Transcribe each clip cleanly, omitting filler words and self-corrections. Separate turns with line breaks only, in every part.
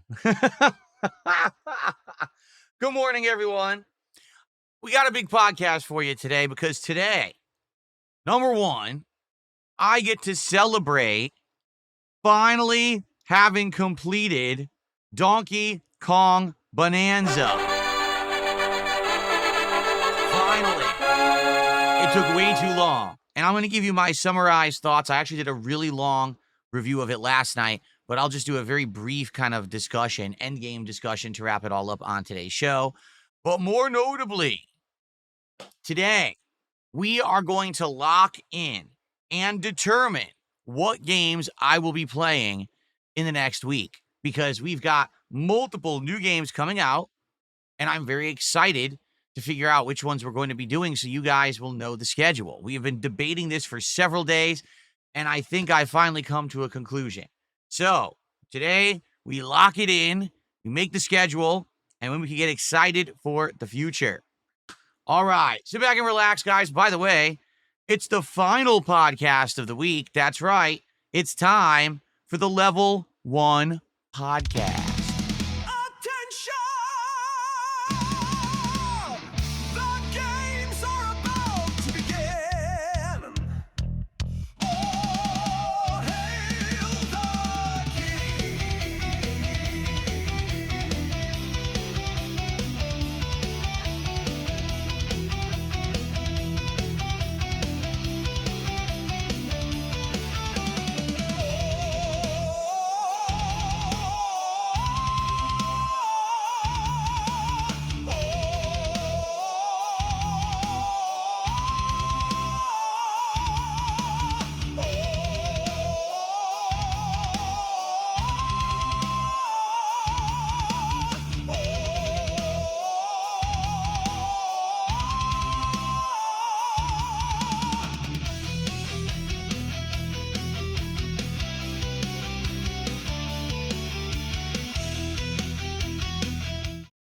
Good morning, everyone. We got a big podcast for you today because today, number one, I get to celebrate finally having completed Donkey Kong Bonanza. Finally. It took way too long. And I'm going to give you my summarized thoughts. I actually did a really long review of it last night, but I'll just do a very brief kind of discussion, endgame discussion to wrap it all up on today's show. But more notably, today, we are going to lock in and determine what games I will be playing in the next week because we've got multiple new games coming out, and I'm very excited to figure out which ones we're going to be doing so you guys will know the schedule. We have been debating this for several days, and I think I finally come to a conclusion. So today, we lock it in, we make the schedule, and then we can get excited for the future. All right, sit back and relax, guys. By the way, it's the final podcast of the week. That's right. It's time for the Level 1 podcast.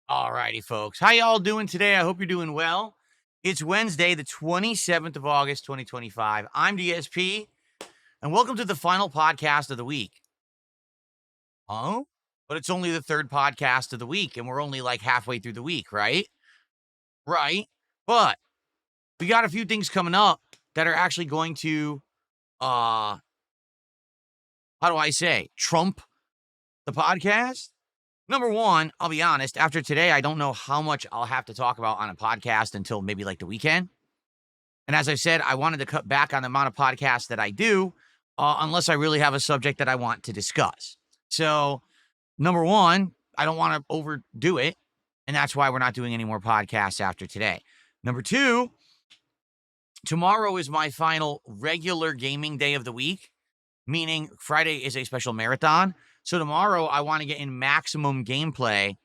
All righty, folks. How y'all doing today? I hope you're doing well. It's Wednesday, the 27th of August, 2025. I'm DSP, and welcome to the final podcast of the week. Oh? But it's only the third podcast of the week, and we're only like halfway through the week, right? Right. But we got a few things coming up that are actually going to, how do I say, trump the podcast. Number one, I'll be honest, after today, I don't know how much I'll have to talk about on a podcast until maybe like the weekend. And as I said, I wanted to cut back on the amount of podcasts that I do, unless I really have a subject that I want to discuss. So, number one, I don't want to overdo it. And that's why we're not doing any more podcasts after today. Number two, tomorrow is my final regular gaming day of the week, meaning Friday is a special marathon. So tomorrow, I want to get in maximum gameplay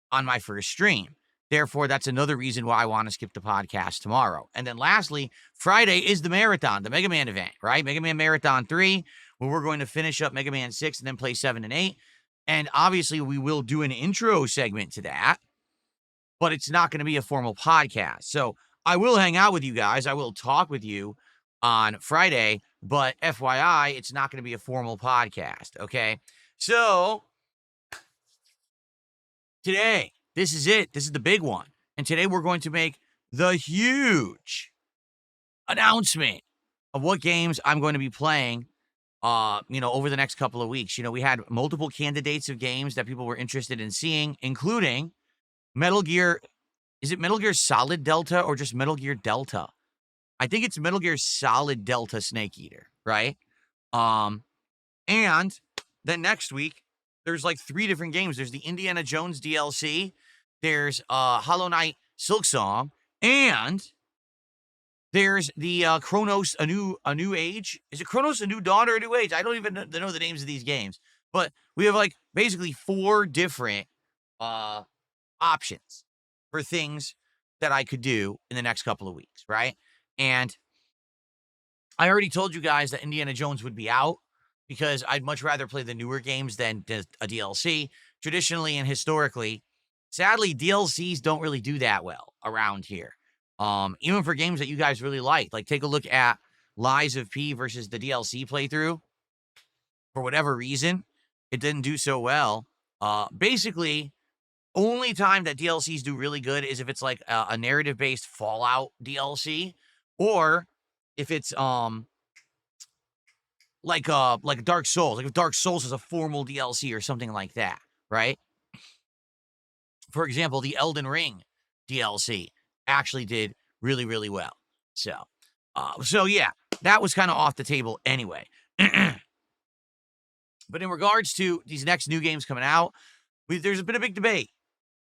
on my first stream. Therefore, that's another reason why I want to skip the podcast tomorrow. And then lastly, Friday is the marathon, the Mega Man event, right? Mega Man Marathon 3, where we're going to finish up Mega Man 6 and then play 7 and 8. And obviously, we will do an intro segment to that, but it's not going to be a formal podcast. So I will hang out with you guys. I will talk with you on Friday, but FYI, it's not going to be a formal podcast, okay? So, today, this is it. This is the big one. And today we're going to make the huge announcement of what games I'm going to be playing, over the next couple of weeks. We had multiple candidates of games that people were interested in seeing, including Metal Gear. Is it Metal Gear Solid Delta or just Metal Gear Delta? I think it's Metal Gear Solid Delta Snake Eater, right? And then next week, there's like 3 different games. There's the Indiana Jones DLC, there's Hollow Knight Silksong, and there's the Chronos A New Age. Is it Chronos A New Dawn or A New Age? I don't even know the names of these games. But we have like basically 4 different options for things that I could do in the next couple of weeks, right? And I already told you guys that Indiana Jones would be out because I'd much rather play the newer games than a DLC. Traditionally and historically, sadly, DLCs don't really do that well around here. Even for games that you guys really like take a look at Lies of P versus the DLC playthrough. For whatever reason, it didn't do so well Basically, only time that DLCs do really good is if it's like a narrative-based Fallout DLC, or if it's like Dark Souls. Like if Dark Souls is a formal DLC or something like that, right? For example, the Elden Ring DLC actually did really, really well. So yeah, that was kind of off the table anyway. But in regards to these next new games coming out, there's been a big debate.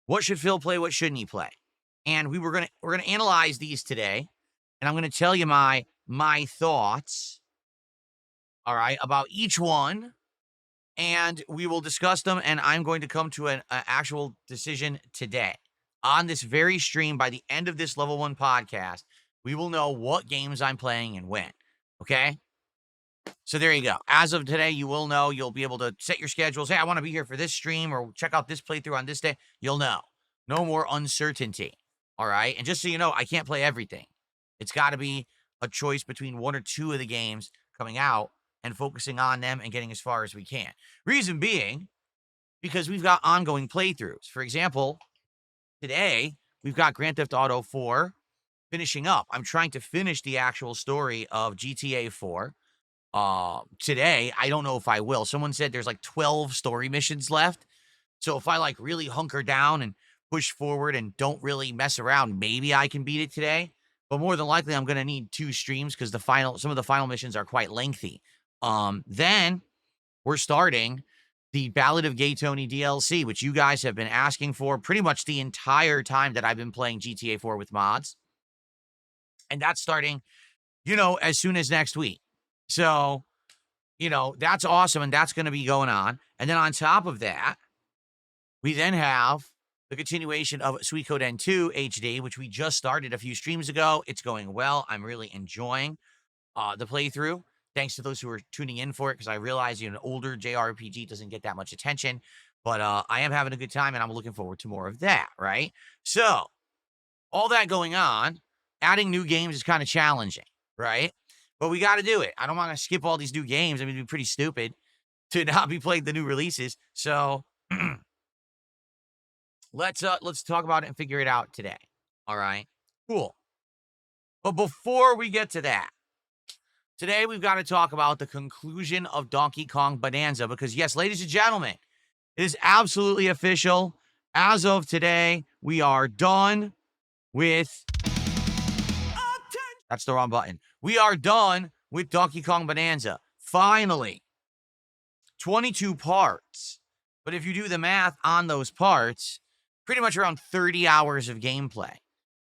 What should Phil play? What shouldn't he play? And we're gonna analyze these today, and I'm gonna tell you my thoughts. All right, about each one, and we will discuss them. And I'm going to come to an actual decision today on this very stream. By the end of this level 1 podcast, we will know what games I'm playing and when. Okay. So there you go. As of today, you will know. You'll be able to set your schedules. Hey, I want to be here for this stream or check out this playthrough on this day. You'll know. No more uncertainty. All right. And just so you know, I can't play everything. It's got to be a choice between 1 or 2 of the games coming out and focusing on them and getting as far as we can. Reason being, because we've got ongoing playthroughs. For example, today we've got Grand Theft Auto 4 finishing up. I'm trying to finish the actual story of GTA 4. Today, I don't know if I will. Someone said there's like 12 story missions left. So if I like really hunker down and push forward and don't really mess around, maybe I can beat it today. But more than likely, I'm going to need 2 streams because some of the final missions are quite lengthy. Then we're starting the Ballad of Gay Tony DLC, which you guys have been asking for pretty much the entire time that I've been playing GTA 4 with mods. And that's starting, as soon as next week. So, that's awesome. And that's going to be going on. And then on top of that, we then have the continuation of Sweet Code N2 HD, which we just started a few streams ago. It's going well. I'm really enjoying the playthrough. Thanks to those who are tuning in for it, because I realize an older JRPG doesn't get that much attention. But I am having a good time, and I'm looking forward to more of that, right? So, all that going on, adding new games is kind of challenging, right? But we got to do it. I don't want to skip all these new games. I mean, it'd be pretty stupid to not be playing the new releases. So let's talk about it and figure it out today. All right, cool. But before we get to that, today we've got to talk about the conclusion of Donkey Kong Bonanza, because yes, ladies and gentlemen, it is absolutely official. As of today, we are done with... That's the wrong button. We are done with Donkey Kong Bonanza. Finally. 22 parts. But if you do the math on those parts, pretty much around 30 hours of gameplay.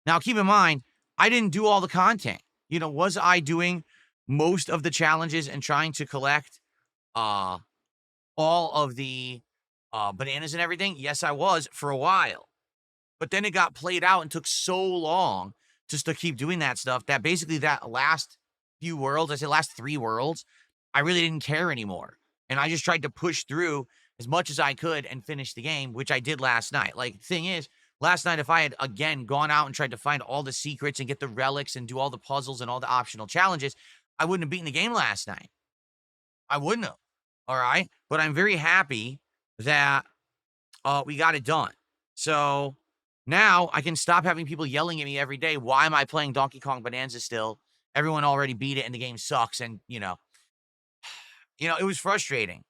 Now, keep in mind, I didn't do all the content. Was I doing most of the challenges and trying to collect all of the bananas and everything? Yes, I was for a while. But then it got played out and took so long just to keep doing that stuff that basically that last few worlds, I say last 3 worlds, I really didn't care anymore. And I just tried to push through as much as I could and finish the game, which I did last night. Like, the thing is, last night, if I had, again, gone out and tried to find all the secrets and get the relics and do all the puzzles and all the optional challenges, I wouldn't have beaten the game last night. I wouldn't have. All right? But I'm very happy that we got it done. So... now I can stop having people yelling at me every day. Why am I playing Donkey Kong Bonanza still? Everyone already beat it and the game sucks. And, it was frustrating.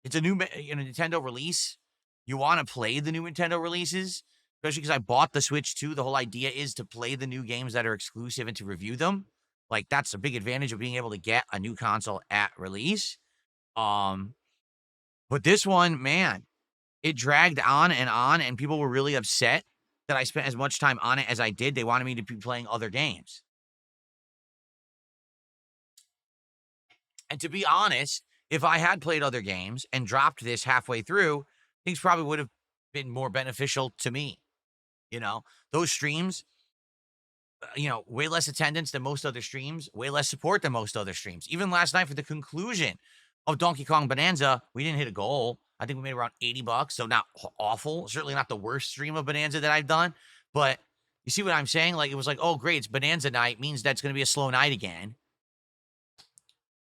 It's a new Nintendo release. You want to play the new Nintendo releases, especially because I bought the Switch too. The whole idea is to play the new games that are exclusive and to review them. Like, that's a big advantage of being able to get a new console at release. But this one, man, it dragged on, and people were really upset that I spent as much time on it as I did. They wanted me to be playing other games. And to be honest, if I had played other games and dropped this halfway through, things probably would have been more beneficial to me. Those streams, way less attendance than most other streams, way less support than most other streams. Even last night for the conclusion of Donkey Kong Bonanza, we didn't hit a goal. I think we made around $80, so not awful. Certainly not the worst stream of Bonanza that I've done. But you see what I'm saying? Like, it was like, oh, great, it's Bonanza night. Means that's going to be a slow night again.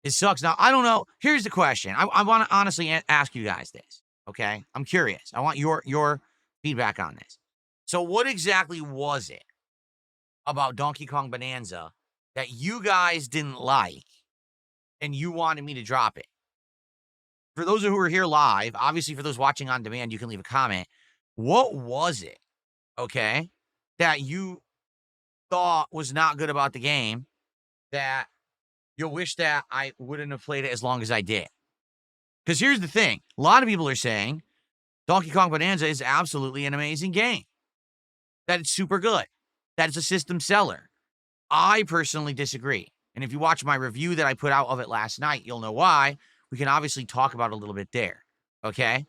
It sucks. Now, I don't know. Here's the question. I want to honestly ask you guys this, Okay, I'm curious. I want your feedback on this. So, what exactly was it about Donkey Kong Bonanza that you guys didn't like and you wanted me to drop it? For those who are here live, obviously for those watching on demand, you can leave a comment. What was it, okay, that you thought was not good about the game that you'll wish that I wouldn't have played it as long as I did? Because here's the thing. A lot of people are saying Donkey Kong Bonanza is absolutely an amazing game, that it's super good, that it's a system seller. I personally disagree. And if you watch my review that I put out of it last night, you'll know why. We can obviously talk about it a little bit there. Okay?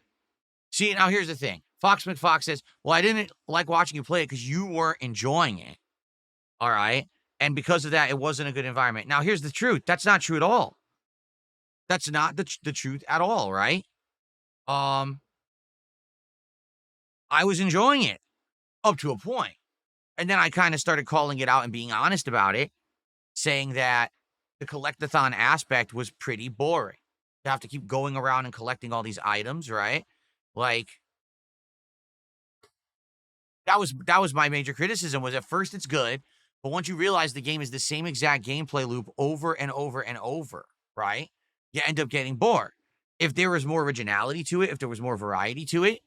See, now here's the thing. Fox McFox says, well, I didn't like watching you play it because you weren't enjoying it. All right? And because of that, it wasn't a good environment. Now, here's the truth. That's not true at all. That's not the truth at all, right? I was enjoying it up to a point. And then I kind of started calling it out and being honest about it, saying that the collectathon aspect was pretty boring. You have to keep going around and collecting all these items, right? Like, that was my major criticism. Was at first it's good, but once you realize the game is the same exact gameplay loop over and over and over, right? You end up getting bored. If there was more originality to it, if there was more variety to it,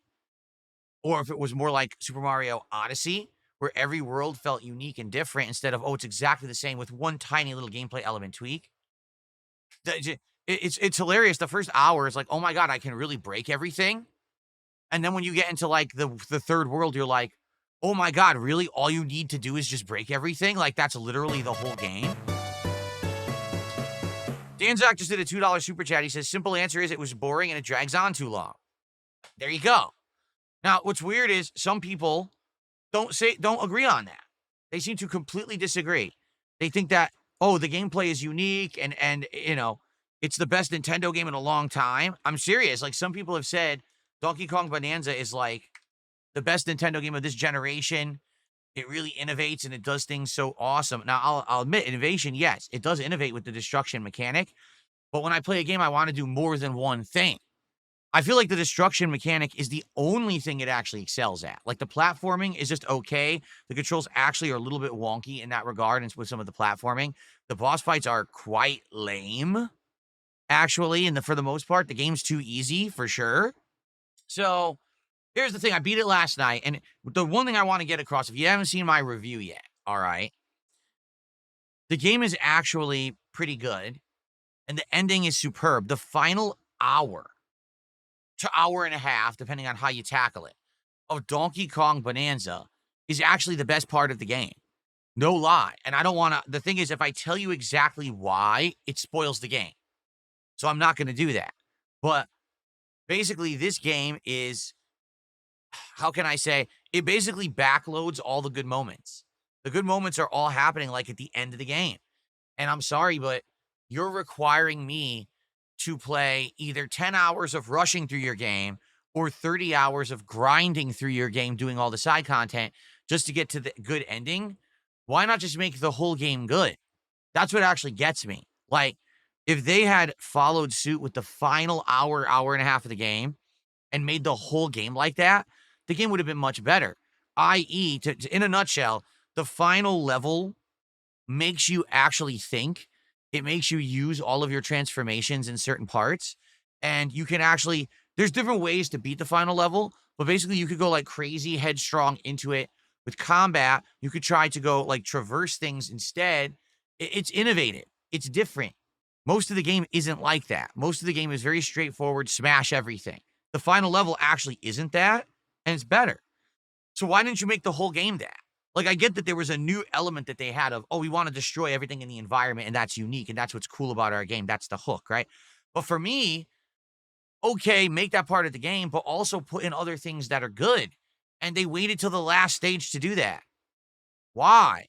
or if it was more like Super Mario Odyssey, where every world felt unique and different instead of, oh, it's exactly the same with one tiny little gameplay element tweak. It's hilarious. The first hour is like, oh my God, I can really break everything. And then when you get into like the third world, you're like, oh my God, really? All you need to do is just break everything? Like, that's literally the whole game? Danzak just did a $2 super chat. He says, simple answer is it was boring and it drags on too long. There you go. Now, what's weird is some people don't agree on that. They seem to completely disagree. They think that, oh, the gameplay is unique and you know, it's the best Nintendo game in a long time. I'm serious. Like, some people have said Donkey Kong Bonanza is like the best Nintendo game of this generation. It really innovates and it does things so awesome. Now, I'll admit, innovation, yes, it does innovate with the destruction mechanic. But when I play a game, I want to do more than one thing. I feel like the destruction mechanic is the only thing it actually excels at. Like, the platforming is just okay. The controls actually are a little bit wonky in that regard, and with some of the platforming. The boss fights are quite lame, actually, and for the most part, the game's too easy, for sure. So, here's the thing. I beat it last night, and the one thing I want to get across, if you haven't seen my review yet, all right, the game is actually pretty good, and the ending is superb. The final hour to hour and a half, depending on how you tackle it, of Donkey Kong Bonanza is actually the best part of the game. No lie. And I don't want to, the thing is, if I tell you exactly why, it spoils the game. So I'm not going to do that. But basically, this game is, how can I say, it basically backloads all the good moments. The good moments are all happening like at the end of the game. And I'm sorry, but you're requiring me to play either 10 hours of rushing through your game or 30 hours of grinding through your game, doing all the side content just to get to the good ending. Why not just make the whole game good? That's what actually gets me. Like, if they had followed suit with the final hour, hour and a half of the game and made the whole game like that, the game would have been much better. I.e., in a nutshell, the final level makes you actually think. It makes you use all of your transformations in certain parts. And you can actually, there's different ways to beat the final level, but basically you could go like crazy headstrong into it with combat. You could try to go like traverse things instead. It's innovative. It's different. Most of the game isn't like that. Most of the game is very straightforward, smash everything. The final level actually isn't that, and it's better. So why didn't you make the whole game that? Like, I get that there was a new element that they had of, oh, we want to destroy everything in the environment, and that's unique, and that's what's cool about our game. That's the hook, right? But for me, okay, make that part of the game, but also put in other things that are good. And they waited till the last stage to do that. Why?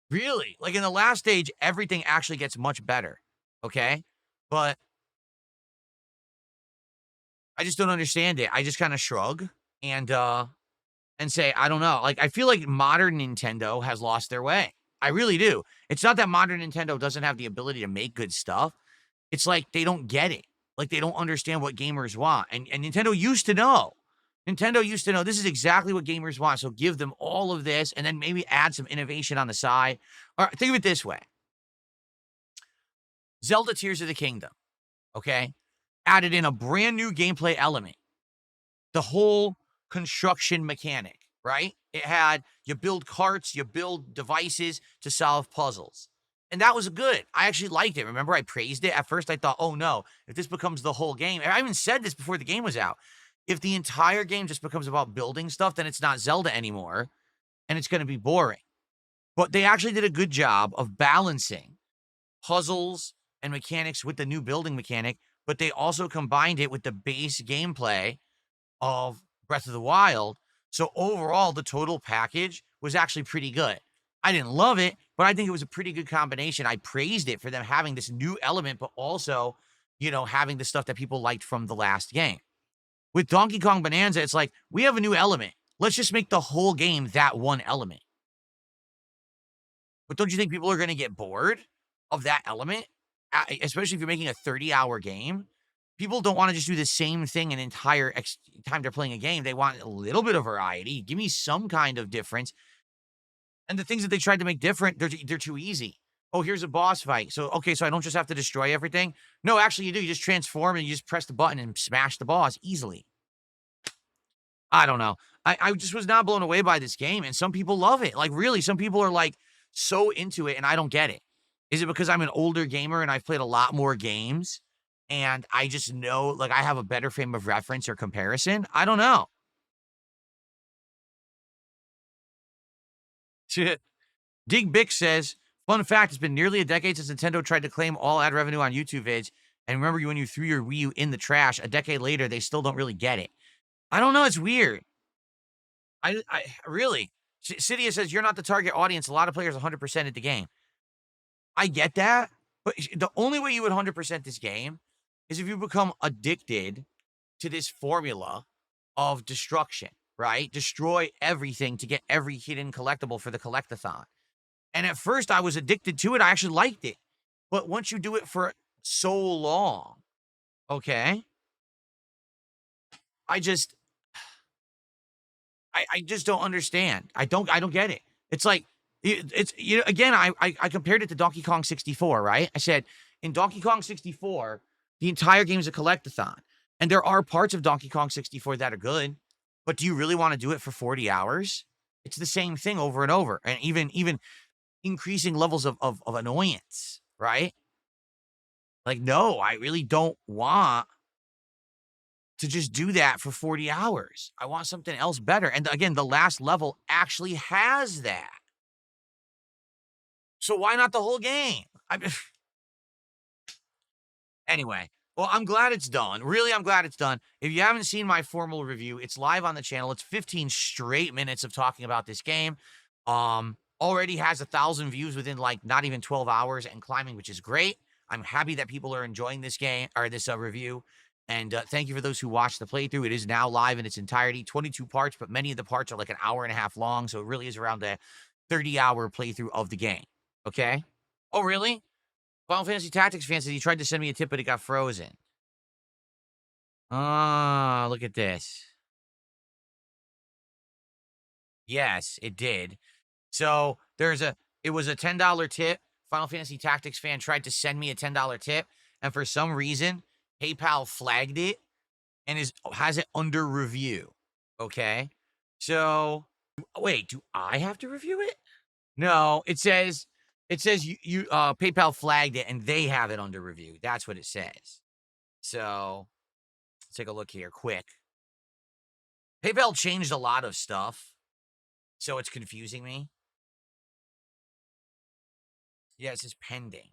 Really? Like, in the last stage, everything actually gets much better, okay? But I just don't understand it. I just kind of shrug and say, I don't know. Like, I feel like modern Nintendo has lost their way. I really do. It's not that modern Nintendo doesn't have the ability to make good stuff. It's like they don't get it. Like they don't understand what gamers want. And Nintendo used to know. Nintendo used to know this is exactly what gamers want. So give them all of this and then maybe add some innovation on the side. Or think of it this way. Zelda Tears of the Kingdom, okay? Added in a brand new gameplay element. The whole construction mechanic, right? It had you build carts, you build devices to solve puzzles. And that was good. I actually liked it. Remember, I praised it. At first, I thought, oh no, if this becomes the whole game, and I even said this before the game was out. If the entire game just becomes about building stuff, then it's not Zelda anymore, and it's going to be boring. But they actually did a good job of balancing puzzles and mechanics with the new building mechanic, but they also combined it with the base gameplay of Breath of the Wild. So overall, the total package was actually pretty good. I didn't love it, but I think it was a pretty good combination. I praised it for them having this new element, but also, having the stuff that people liked from the last game. With Donkey Kong Bonanza, it's like, we have a new element. Let's just make the whole game that one element. But don't you think people are going to get bored of that element? Especially if you're making a 30-hour game. People don't want to just do the same thing an entire time they're playing a game. They want a little bit of variety. Give me some kind of difference. And the things that they tried to make different, they're too easy. Oh, here's a boss fight. So I don't just have to destroy everything. No, actually you do. You just transform and you just press the button and smash the boss easily. I don't know. I just was not blown away by this game. And some people love it. Like really, some people are like so into it and I don't get it. Is it because I'm an older gamer and I've played a lot more games? And I just know, like, I have a better frame of reference or comparison. I don't know. Dig Bick says, fun fact, it's been nearly a decade since Nintendo tried to claim all ad revenue on YouTube vids. And remember when you threw your Wii U in the trash, a decade later, they still don't really get it. I don't know. It's weird. I really. Cydia says, you're not the target audience. A lot of players 100% at the game. I get that. But the only way you would 100% this game is if you become addicted to this formula of destruction, right? Destroy everything to get every hidden collectible for the collectathon. And at first I was addicted to it. I actually liked it. But once you do it for so long, okay, I just don't understand. I don't get it. It's like, again, I compared it to Donkey Kong 64, right? I said, in Donkey Kong 64, the entire game is a collectathon. And there are parts of Donkey Kong 64 that are good, but do you really want to do it for 40 hours? It's the same thing over and over. And even increasing levels of annoyance, right? Like, no, I really don't want to just do that for 40 hours. I want something else better. And again, the last level actually has that. So why not the whole game? Anyway, well, I'm glad it's done. Really, I'm glad it's done. If you haven't seen my formal review, it's live on the channel. It's 15 straight minutes of talking about this game. Already has 1,000 views within like not even 12 hours and climbing, which is great. I'm happy that people are enjoying this game or this review. And thank you for those who watched the playthrough. It is now live in its entirety, 22 parts, but many of the parts are like an hour and a half long. So it really is around a 30-hour playthrough of the game. Okay? Oh, really? Final Fantasy Tactics fan says he tried to send me a tip, but it got frozen. Ah, look at this. Yes, it did. So it was a $10 tip. Final Fantasy Tactics fan tried to send me a $10 tip, and for some reason, PayPal flagged it and has it under review. Okay? So, wait, do I have to review it? No, it says you PayPal flagged it and they have it under review. That's what it says. So, let's take a look here quick. PayPal changed a lot of stuff, so it's confusing me. Yeah, it says pending.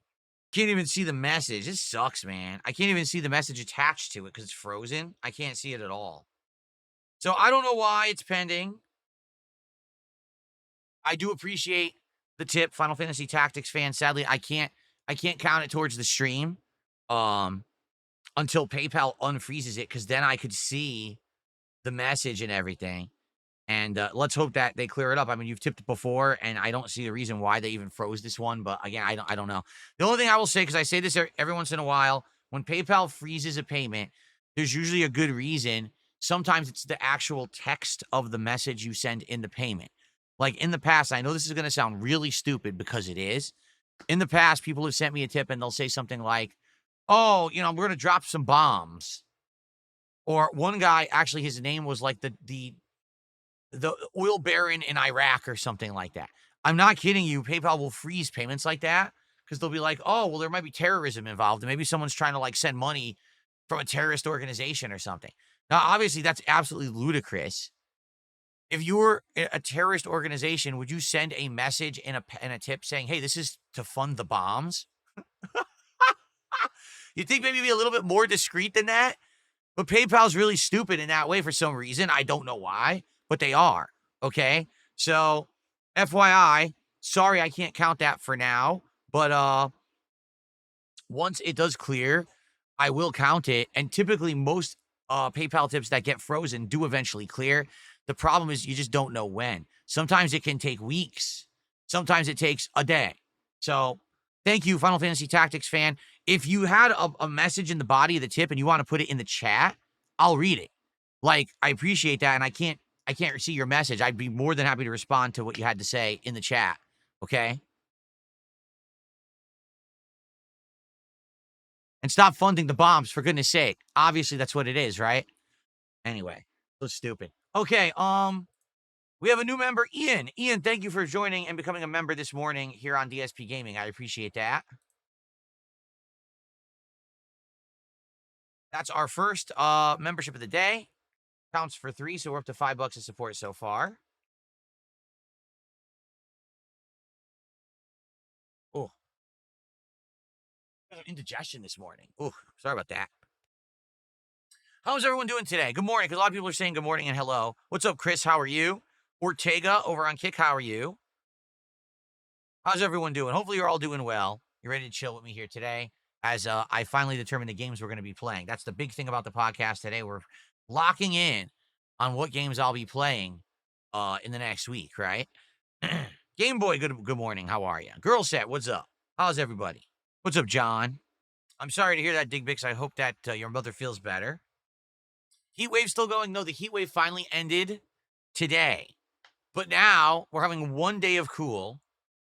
Can't even see the message. This sucks, man. I can't even see the message attached to it because it's frozen. I can't see it at all. So I don't know why it's pending. I do appreciate the tip, Final Fantasy Tactics fan. Sadly, I can't count it towards the stream until PayPal unfreezes it, because then I could see the message and everything. And let's hope that they clear it up. I mean, you've tipped before, and I don't see the reason why they even froze this one. But again, I don't know. The only thing I will say, because I say this every once in a while, When PayPal freezes a payment, there's usually a good reason. Sometimes it's the actual text of the message you send in the payment. Like in the past, I know this is going to sound really stupid because it is. In the past, people have sent me a tip and they'll say something like, oh, we're going to drop some bombs. Or one guy, actually, his name was like the oil baron in Iraq or something like that. I'm not kidding you. PayPal will freeze payments like that because they'll be like, oh, well, there might be terrorism involved. And maybe someone's trying to like send money from a terrorist organization or something. Now, obviously, that's absolutely ludicrous. If you were a terrorist organization, would you send a message and a tip saying, hey, this is to fund the bombs? You think maybe be a little bit more discreet than that? But PayPal's really stupid in that way for some reason. I don't know why, but they are. Okay. So, FYI, sorry I can't count that for now. But once it does clear, I will count it. And typically most PayPal tips that get frozen do eventually clear. The problem is you just don't know when. Sometimes it can take weeks. Sometimes it takes a day. So thank you, Final Fantasy Tactics fan. If you had a message in the body of the tip and you want to put it in the chat, I'll read it. Like, I appreciate that, and I can't see your message. I'd be more than happy to respond to what you had to say in the chat. Okay? And stop funding the bombs, for goodness sake. Obviously, that's what it is, right? Anyway, so stupid. Okay, we have a new member, Ian. Ian, thank you for joining and becoming a member this morning here on DSPGaming. I appreciate that. That's our first membership of the day. Counts for 3, so we're up to $5 of support so far. Oh, indigestion this morning. Oh, sorry about that. How's everyone doing today? Good morning, because a lot of people are saying good morning and hello. What's up, Chris? How are you? Ortega over on Kick, how are you? How's everyone doing? Hopefully you're all doing well. You're ready to chill with me here today as I finally determine the games we're going to be playing. That's the big thing about the podcast today. We're locking in on what games I'll be playing in the next week, right? Game Boy, good morning. How are you? Girl Set, what's up? How's everybody? What's up, John? I'm sorry to hear that, Digbix. I hope that your mother feels better. Heat wave still going? No, the heat wave finally ended today. But now we're having one day of cool,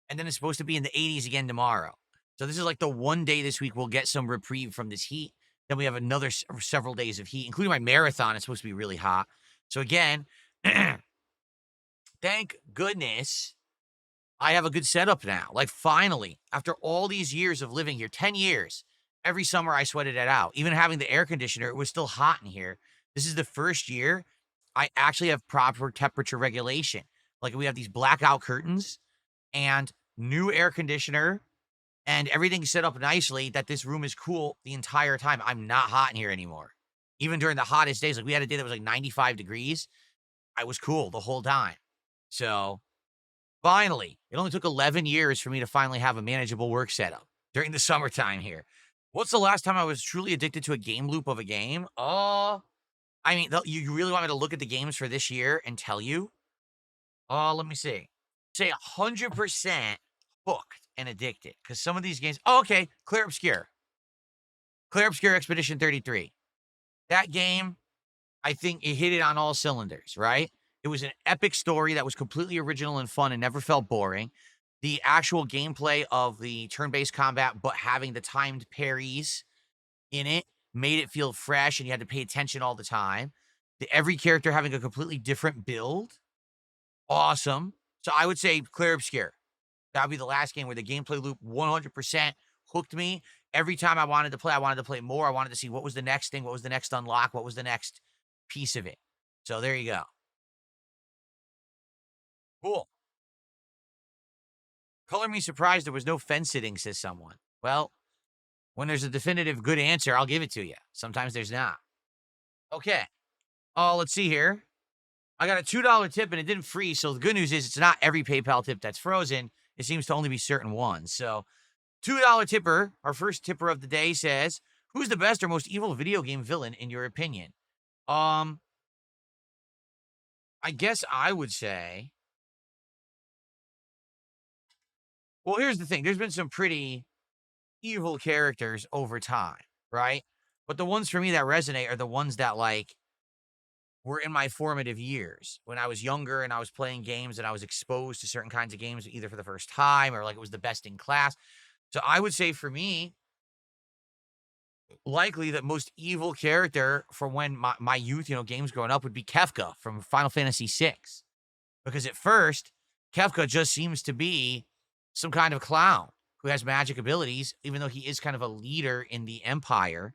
and then it's supposed to be in the 80s again tomorrow. So this is like the one day this week we'll get some reprieve from this heat. Then we have another several days of heat, including my marathon. It's supposed to be really hot. So again, thank goodness I have a good setup now. Like finally, after all these years of living here, 10 years, every summer I sweated it out. Even having the air conditioner, it was still hot in here. This is the first year I actually have proper temperature regulation. Like we have these blackout curtains and new air conditioner and everything set up nicely that this room is cool the entire time. I'm not hot in here anymore. Even during the hottest days, like we had a day that was like 95 degrees. I was cool the whole time. So finally, it only took 11 years for me to finally have a manageable work setup during the summertime here. What's the last time I was truly addicted to a game loop of a game? I mean, you really want me to look at the games for this year and tell you? Let me see. Say 100% hooked and addicted. Because some of these games... Oh, okay. Clear Obscure. Clear Obscure Expedition 33. That game, I think it hit it on all cylinders, right? It was an epic story that was completely original and fun and never felt boring. The actual gameplay of the turn-based combat, but having the timed parries in it, made it feel fresh and you had to pay attention all the time. Every character having a completely different build. Awesome. So I would say Clear Obscure. That would be the last game where the gameplay loop 100% hooked me. Every time I wanted to play more. I wanted to see what was the next thing, what was the next unlock, what was the next piece of it. So there you go. Cool. Color me surprised there was no fence sitting, says someone. Well, when there's a definitive good answer, I'll give it to you. Sometimes there's not. Okay. Let's see here. I got a $2 tip and it didn't freeze. So the good news is it's not every PayPal tip that's frozen. It seems to only be certain ones. So $2 tipper, our first tipper of the day says, who's the best or most evil video game villain in your opinion? I guess I would say, well, here's the thing. There's been some pretty evil characters over time. right? But the ones for me that resonate are the ones that like were in my formative years when I was younger and I was playing games and I was exposed to certain kinds of games either for the first time or like it was the best in class. So I would say for me, likely the most evil character from when my youth, games growing up would be Kefka from Final Fantasy VI. Because at first, Kefka just seems to be some kind of clown who has magic abilities, even though he is kind of a leader in the Empire.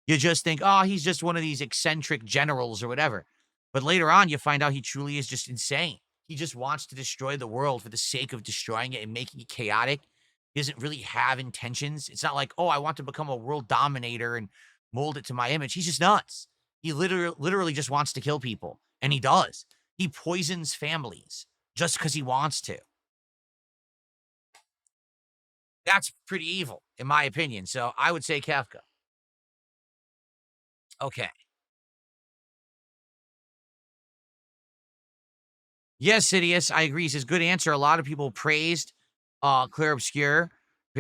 You just think, oh, he's just one of these eccentric generals or whatever. But later on, you find out he truly is just insane. He just wants to destroy the world for the sake of destroying it and making it chaotic. He doesn't really have intentions. It's not like, oh, I want to become a world dominator and mold it to my image. He's just nuts. He literally just wants to kill people. And he does. He poisons families just because he wants to. That's pretty evil, in my opinion. So I would say Kefka. Okay. Yes, Sidious, I agree. He says, good answer. A lot of people praised Clear Obscure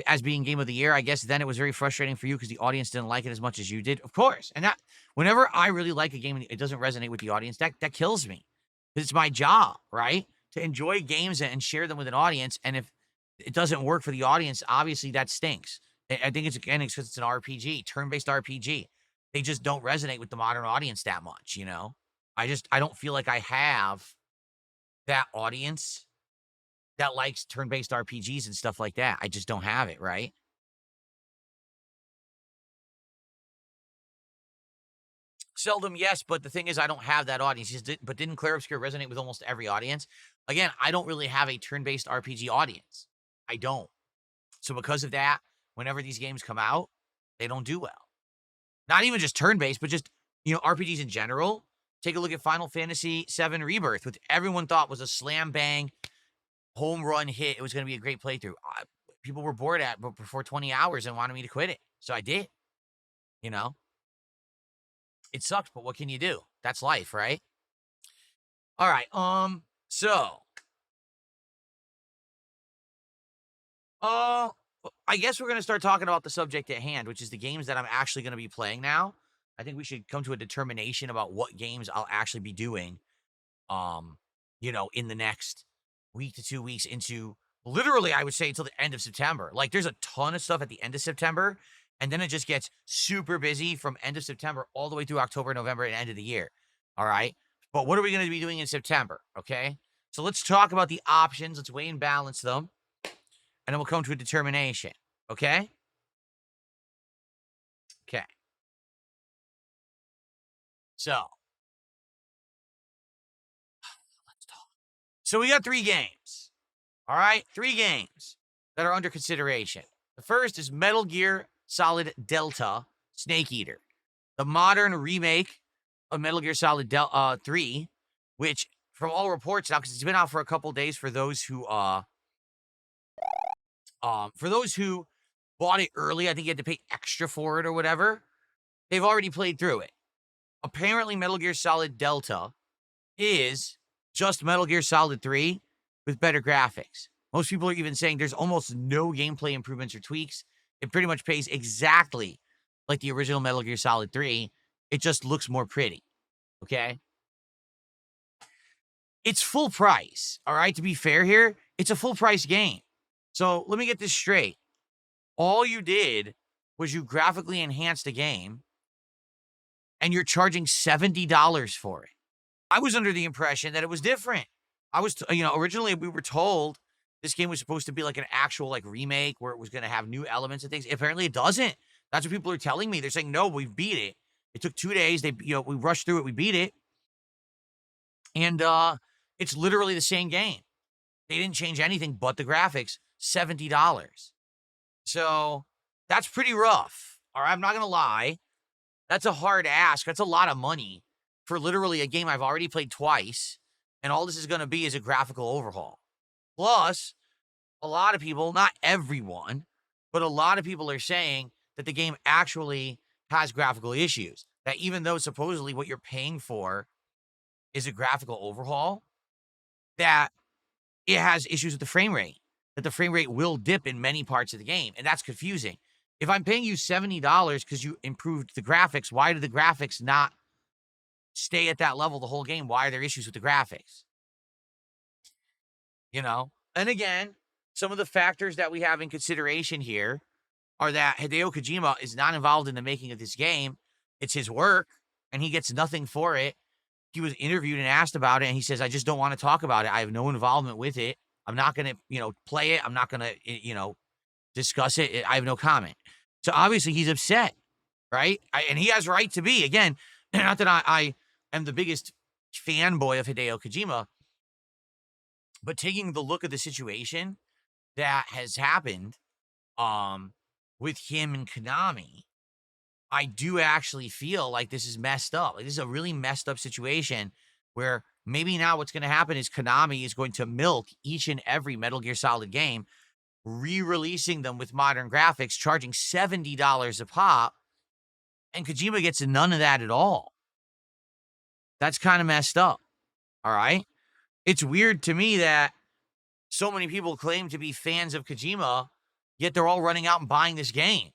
as being game of the year. I guess then it was very frustrating for you because the audience didn't like it as much as you did. Of course. And that whenever I really like a game and it doesn't resonate with the audience, that kills me. It's my job, right? To enjoy games and share them with an audience. And if it doesn't work for the audience, obviously that stinks. I think it's again because it's an RPG, turn-based RPG. They just don't resonate with the modern audience that much, I don't feel like I have that audience that likes turn-based RPGs and stuff like that. I just don't have it, right? Seldom, yes, but the thing is, I don't have that audience. But didn't Clair Obscure resonate with almost every audience? Again, I don't really have a turn-based RPG audience. I don't. So because of that, whenever these games come out, they don't do well. Not even just turn-based, but just, RPGs in general. Take a look at Final Fantasy VII Rebirth, which everyone thought was a slam bang home run hit. It was going to be a great playthrough. People were bored at but before 20 hours and wanted me to quit it. So I did. You know, it sucked, but what can you do? That's life, right? All right. So, uh, I guess we're going to start talking about the subject at hand, which is the games that I'm actually going to be playing now. I think we should come to a determination about what games I'll actually be doing, um, in the next week to 2 weeks into literally, I would say until the end of September. Like there's a ton of stuff at the end of September, and then it just gets super busy from end of September all the way through October, November, and end of the year. All right. But what are we going to be doing in September? Okay. So let's talk about the options. Let's weigh and balance them, and then we'll come to a determination. Okay. Okay. So let's talk. So we got 3 games. All right. 3 games that are under consideration. The first is Metal Gear Solid Delta Snake Eater, the modern remake of Metal Gear Solid 3, which from all reports now, because it's been out for a couple days for those who bought it early, I think you had to pay extra for it or whatever. They've already played through it. Apparently, Metal Gear Solid Delta is just Metal Gear Solid 3 with better graphics. Most people are even saying there's almost no gameplay improvements or tweaks. It pretty much plays exactly like the original Metal Gear Solid 3. It just looks more pretty. Okay? It's full price. All right? To be fair here, it's a full price game. So let me get this straight. All you did was you graphically enhanced the game and you're charging $70 for it. I was under the impression that it was different. I was, originally we were told this game was supposed to be like an actual like remake where it was going to have new elements and things. Apparently it doesn't. That's what people are telling me. They're saying, no, we've beat it. It took 2 days. We rushed through it. We beat it. And it's literally the same game. They didn't change anything but the graphics. $70. So that's pretty rough. All right, I'm not going to lie. That's a hard ask. That's a lot of money for literally a game I've already played twice. And all this is going to be is a graphical overhaul. Plus, a lot of people, not everyone, but a lot of people are saying that the game actually has graphical issues. That even though supposedly what you're paying for is a graphical overhaul, that it has issues with the frame rate, that the frame rate will dip in many parts of the game. And that's confusing If I'm paying you $70 because you improved the graphics, why do the graphics not stay at that level the whole game? Why are there issues with the graphics? You know? And again, some of the factors that we have in consideration here are that Hideo Kojima is not involved in the making of this game. It's his work, and he gets nothing for it. He was interviewed and asked about it, and he says, I just don't want to talk about it. I have no involvement with it. I'm not going to, play it. I'm not going to, discuss it. I have no comment. So obviously he's upset, right? And he has right to be. Again, not that I am the biggest fanboy of Hideo Kojima, but taking the look at the situation that has happened with him and Konami, I do actually feel like this is messed up. Like, this is a really messed up situation where maybe now what's going to happen is Konami is going to milk each and every Metal Gear Solid game, re-releasing them with modern graphics, charging $70 a pop, and Kojima gets none of that at all. That's kind of messed up, all right? It's weird to me that so many people claim to be fans of Kojima, yet they're all running out and buying this game.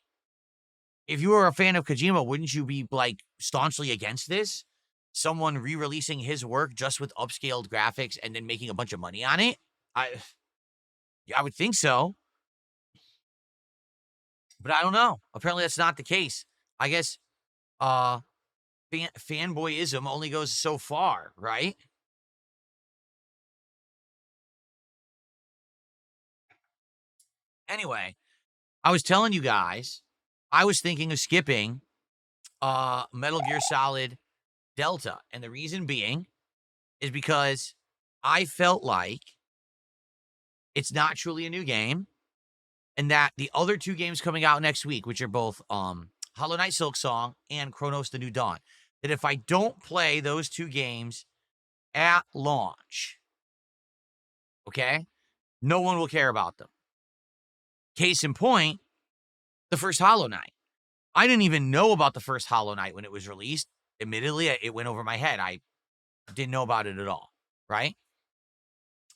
If you were a fan of Kojima, wouldn't you be, like, staunchly against this? Someone re-releasing his work just with upscaled graphics and then making a bunch of money on it? I would think so. But I don't know. Apparently that's not the case. I guess fanboyism only goes so far, right? Anyway, I was telling you guys, I was thinking of skipping Metal Gear Solid Delta. And the reason being is because I felt like it's not truly a new game, and that the other two games coming out next week, which are both Hollow Knight Silksong and Chronos The New Dawn, that if I don't play those two games at launch, okay, no one will care about them. Case in point, the first Hollow Knight. I didn't even know about the first Hollow Knight when it was released. Admittedly, it went over my head. I didn't know about it at all, right?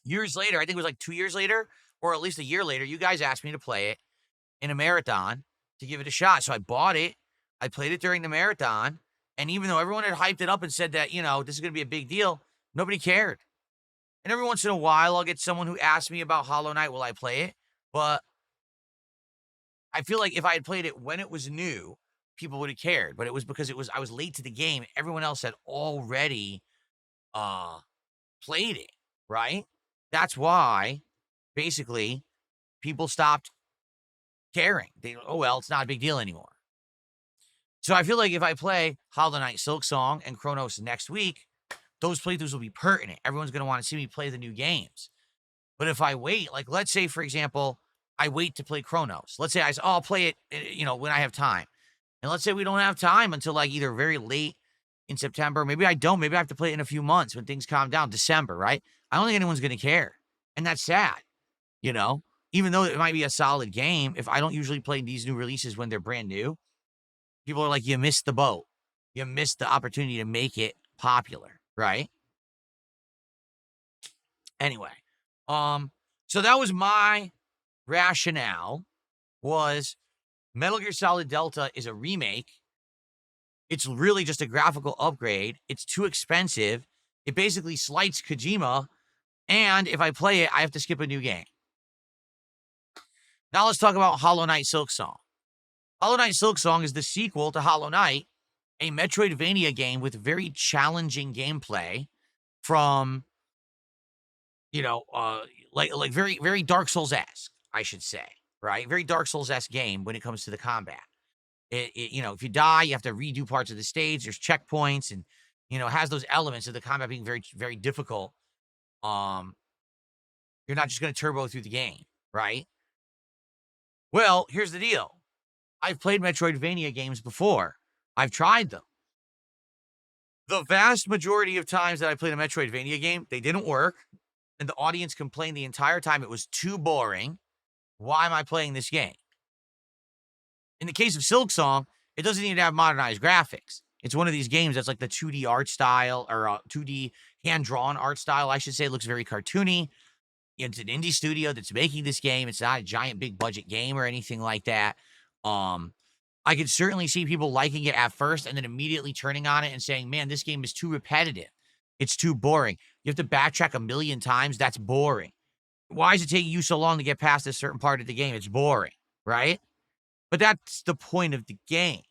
Years later, I think it was like 2 years later, or at least a year later, you guys asked me to play it in a marathon to give it a shot. So I bought it. I played it during the marathon. And even though everyone had hyped it up and said that, this is going to be a big deal, nobody cared. And every once in a while, I'll get someone who asks me about Hollow Knight. Will I play it? But I feel like if I had played it when it was new, people would have cared. But it was because I was late to the game. Everyone else had already played it, right? That's why, basically, people stopped caring. It's not a big deal anymore. So I feel like if I play Hollow Knight Silksong and Chronos next week, those playthroughs will be pertinent. Everyone's going to want to see me play the new games. But if I wait, like, let's say, for example, I wait to play Chronos. Let's say I'll play it, when I have time. And let's say we don't have time until, like, either very late in September. Maybe I don't. Maybe I have to play it in a few months when things calm down. December, right? I don't think anyone's going to care. And that's sad, Even though it might be a solid game, if I don't usually play these new releases when they're brand new, people are like, you missed the boat. You missed the opportunity to make it popular, right? Anyway, so that was my rationale, was Metal Gear Solid Delta is a remake. It's really just a graphical upgrade. It's too expensive. It basically slights Kojima. And if I play it, I have to skip a new game. Now let's talk about Hollow Knight Silksong. Hollow Knight Silksong is the sequel to Hollow Knight, a Metroidvania game with very challenging gameplay from, like very, very Dark Souls-esque, I should say, right? Very Dark Souls-esque game when it comes to the combat. If you die, you have to redo parts of the stage. There's checkpoints, and, it has those elements of the combat being very, very difficult. You're not just going to turbo through the game, right? Well, here's the deal. I've played Metroidvania games before. I've tried them. The vast majority of times that I played a Metroidvania game, they didn't work, and the audience complained the entire time it was too boring. Why am I playing this game? In the case of Silksong, it doesn't even have modernized graphics. It's one of these games that's like the 2D art style, or 2D hand-drawn art style, I should say. It looks very cartoony. It's an indie studio that's making this game. It's not a giant, big budget game or anything like that. I could certainly see people liking it at first and then immediately turning on it and saying, man, this game is too repetitive. It's too boring. You have to backtrack a million times. That's boring. Why is it taking you so long to get past a certain part of the game? It's boring, right? But that's the point of the game,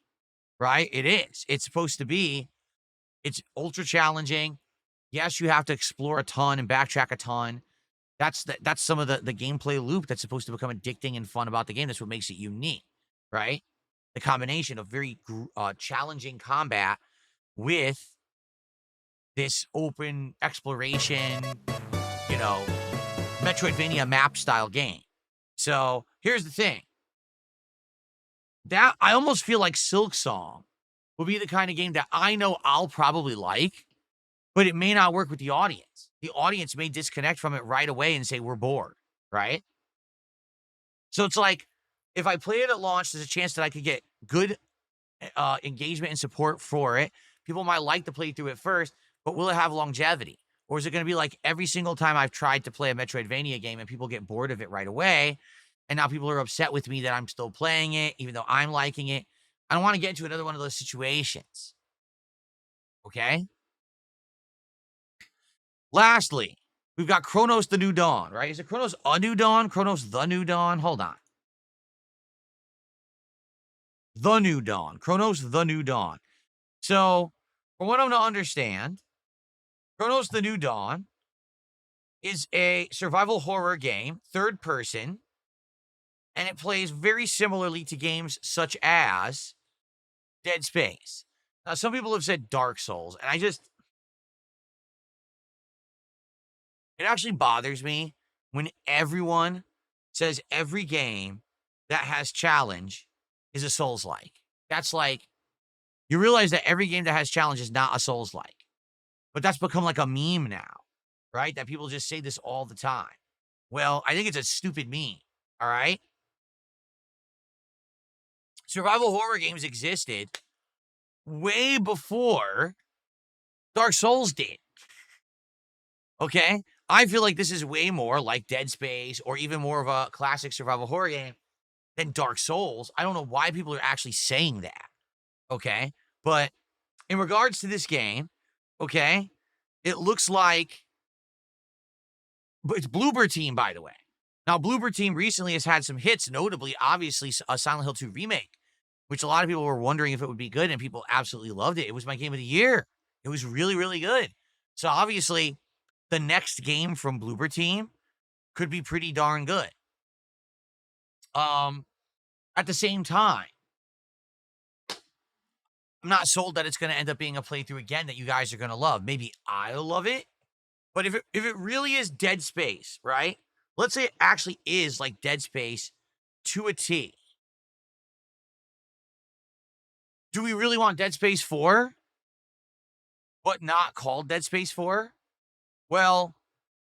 right? It is. It's supposed to be, it's ultra challenging. Yes, you have to explore a ton and backtrack a ton. That's some of the gameplay loop that's supposed to become addicting and fun about the game. That's what makes it unique, right? The combination of very challenging combat with this open exploration, you know, Metroidvania map style game. So here's the thing. That I almost feel like Silk Song will be the kind of game that I know I'll probably like, but it may not work with the audience. The audience may disconnect from it right away and say, we're bored, right? So it's like, if I play it at launch, there's a chance that I could get good engagement and support for it. People might like to play through it first, but will it have longevity? Or is it going to be like every single time I've tried to play a Metroidvania game and people get bored of it right away, and now people are upset with me that I'm still playing it, even though I'm liking it? I don't want to get into another one of those situations. Okay? Lastly, we've got Chronos the New Dawn, right? Is it Chronos a New Dawn? Chronos the New Dawn? Hold on. The New Dawn. Chronos the New Dawn. So, from what I'm to understand, Chronos the New Dawn is a survival horror game, third person, and it plays very similarly to games such as Dead Space. Now, some people have said Dark Souls, and it actually bothers me when everyone says every game that has challenge is a Souls-like. That's like, you realize that every game that has challenge is not a Souls-like. But that's become like a meme now, right? That people just say this all the time. Well, I think it's a stupid meme, all right? Survival horror games existed way before Dark Souls did. Okay? I feel like this is way more like Dead Space or even more of a classic survival horror game than Dark Souls. I don't know why people are actually saying that. Okay? But in regards to this game, okay, it looks like, but it's Bloober Team, by the way. Now, Bloober Team recently has had some hits, notably, obviously, a Silent Hill 2 remake, which a lot of people were wondering if it would be good, and people absolutely loved it. It was my game of the year. It was really, really good. So, obviously, the next game from Bloober Team could be pretty darn good. At the same time, I'm not sold that it's going to end up being a playthrough again that you guys are going to love. Maybe I'll love it, but if it really is Dead Space, right? Let's say it actually is like Dead Space to a T. Do we really want Dead Space 4, but not called Dead Space 4? Well,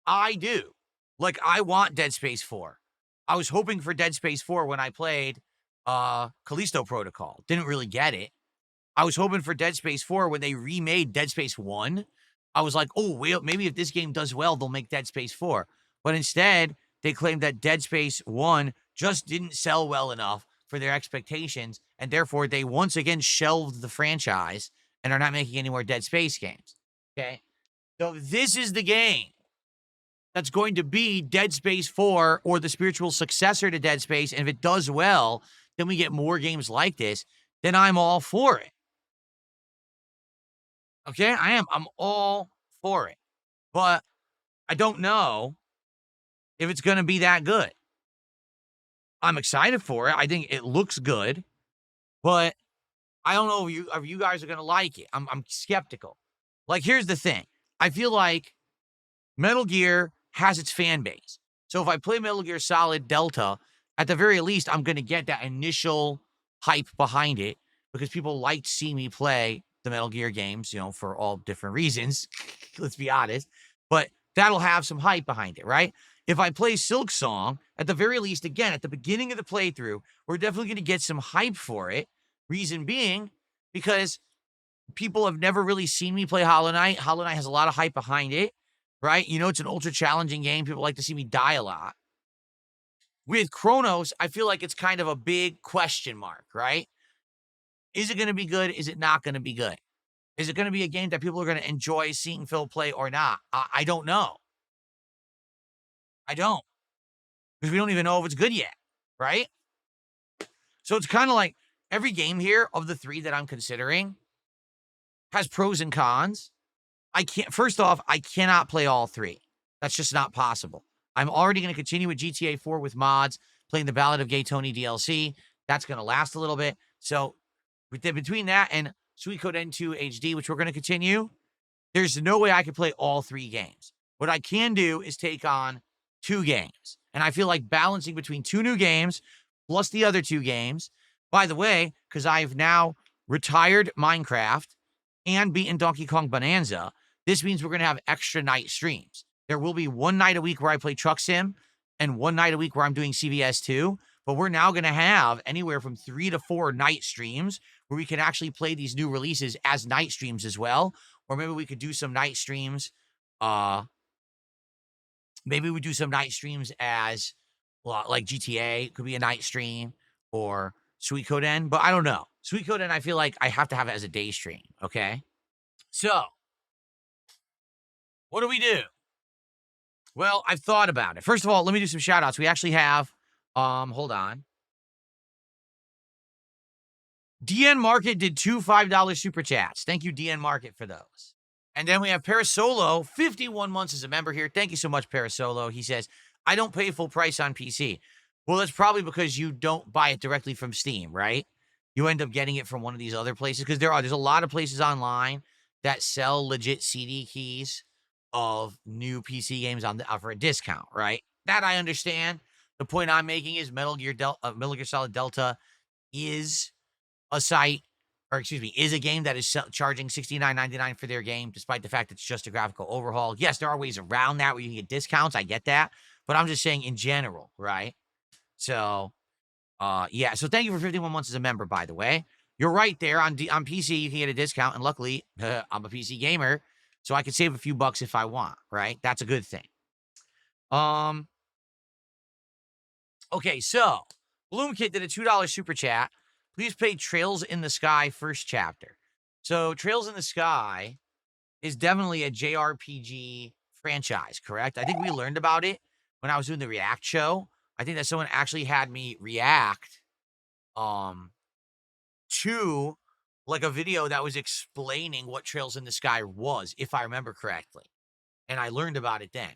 I do. Like, I want Dead Space 4. I was hoping for Dead Space 4 when I played Callisto Protocol. Didn't really get it. I was hoping for Dead Space 4 when they remade Dead Space 1. I was like, oh, well, maybe if this game does well, they'll make Dead Space 4. But instead, they claimed that Dead Space 1 just didn't sell well enough for their expectations, and therefore they once again shelved the franchise and are not making any more Dead Space games. Okay? So this is the game that's going to be Dead Space 4 or the spiritual successor to Dead Space, and if it does well, then we get more games like this, then I'm all for it. Okay, I'm all for it. But I don't know if it's going to be that good. I'm excited for it. I think it looks good, but I don't know if you guys are going to like it. I'm skeptical. Like, here's the thing. I feel like Metal Gear has its fan base. So if I play Metal Gear Solid Delta, at the very least, I'm going to get that initial hype behind it because people like to see me play the Metal Gear games, you know, for all different reasons. Let's be honest. But that'll have some hype behind it, right? If I play Silk Song, at the very least, again, at the beginning of the playthrough, we're definitely going to get some hype for it. Reason being, because people have never really seen me play Hollow Knight. Hollow Knight has a lot of hype behind it, right? You know, it's an ultra challenging game. People like to see me die a lot. With Chronos, I feel like it's kind of a big question mark, right? Is it going to be good? Is it not going to be good? Is it going to be a game that people are going to enjoy seeing Phil play or not? I don't know. I don't, because we don't even know if it's good yet, right? So it's kind of like every game here of the three that I'm considering has pros and cons. First off, I cannot play all three. That's just not possible. I'm already going to continue with GTA 4 with mods, playing the Ballad of Gay Tony DLC. That's going to last a little bit. So between that and Sweet Code N2 HD, which we're going to continue, there's no way I could play all three games. What I can do is take on two games. And I feel like balancing between two new games plus the other two games. By the way, because I've now retired Minecraft and beaten Donkey Kong Bonanza, this means we're going to have extra night streams. There will be one night a week where I play Truck Sim and one night a week where I'm doing CVS2. But we're now going to have anywhere from 3 to 4 night streams where we can actually play these new releases as night streams as well. Or maybe we could do some night streams. Maybe we do some night streams as like GTA could be a night stream, or Sweet Code N, but I don't know. Sweet Code N, I feel like I have to have it as a day stream. Okay. So what do we do? Well, I've thought about it. First of all, let me do some shout outs. We actually have, hold on. DN Market did 2 $5 super chats. Thank you, DN Market, for those. And then we have Parasolo, 51 months as a member here. Thank you so much, Parasolo. He says, I don't pay full price on PC. Well, that's probably because you don't buy it directly from Steam, right? You end up getting it from one of these other places, because there's a lot of places online that sell legit CD keys of new PC games for a discount, right? That I understand. The point I'm making is Metal Gear Solid Delta is a site, or excuse me, is a game that is charging $69.99 for their game, despite the fact it's just a graphical overhaul. Yes, there are ways around that where you can get discounts. I get that. But I'm just saying in general, right? So, yeah. So thank you for 51 months as a member, by the way. You're right there. On PC, you can get a discount. And luckily, I'm a PC gamer, so I can save a few bucks if I want, right? That's a good thing. Okay, so Bloomkit did a $2 super chat. Please play Trails in the Sky first chapter. So Trails in the Sky is definitely a JRPG franchise, correct? I think we learned about it when I was doing the React show. I think that someone actually had me react to like a video that was explaining what Trails in the Sky was, if I remember correctly. And I learned about it then.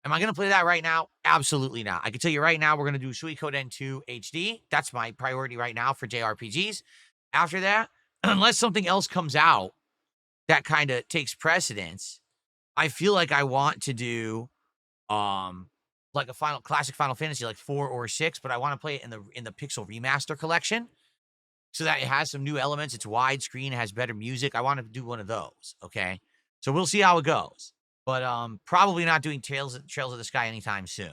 Am I going to play that right now? Absolutely not. I can tell you right now, we're going to do Sweet Code N2 HD. That's my priority right now for JRPGs. After that, unless something else comes out that kind of takes precedence, I feel like I want to do like a classic Final Fantasy, like 4 or 6, but I want to play it in the Pixel Remaster collection so that it has some new elements. It's widescreen, it has better music. I want to do one of those. Okay. So we'll see how it goes. But probably not doing Trails of the Sky anytime soon.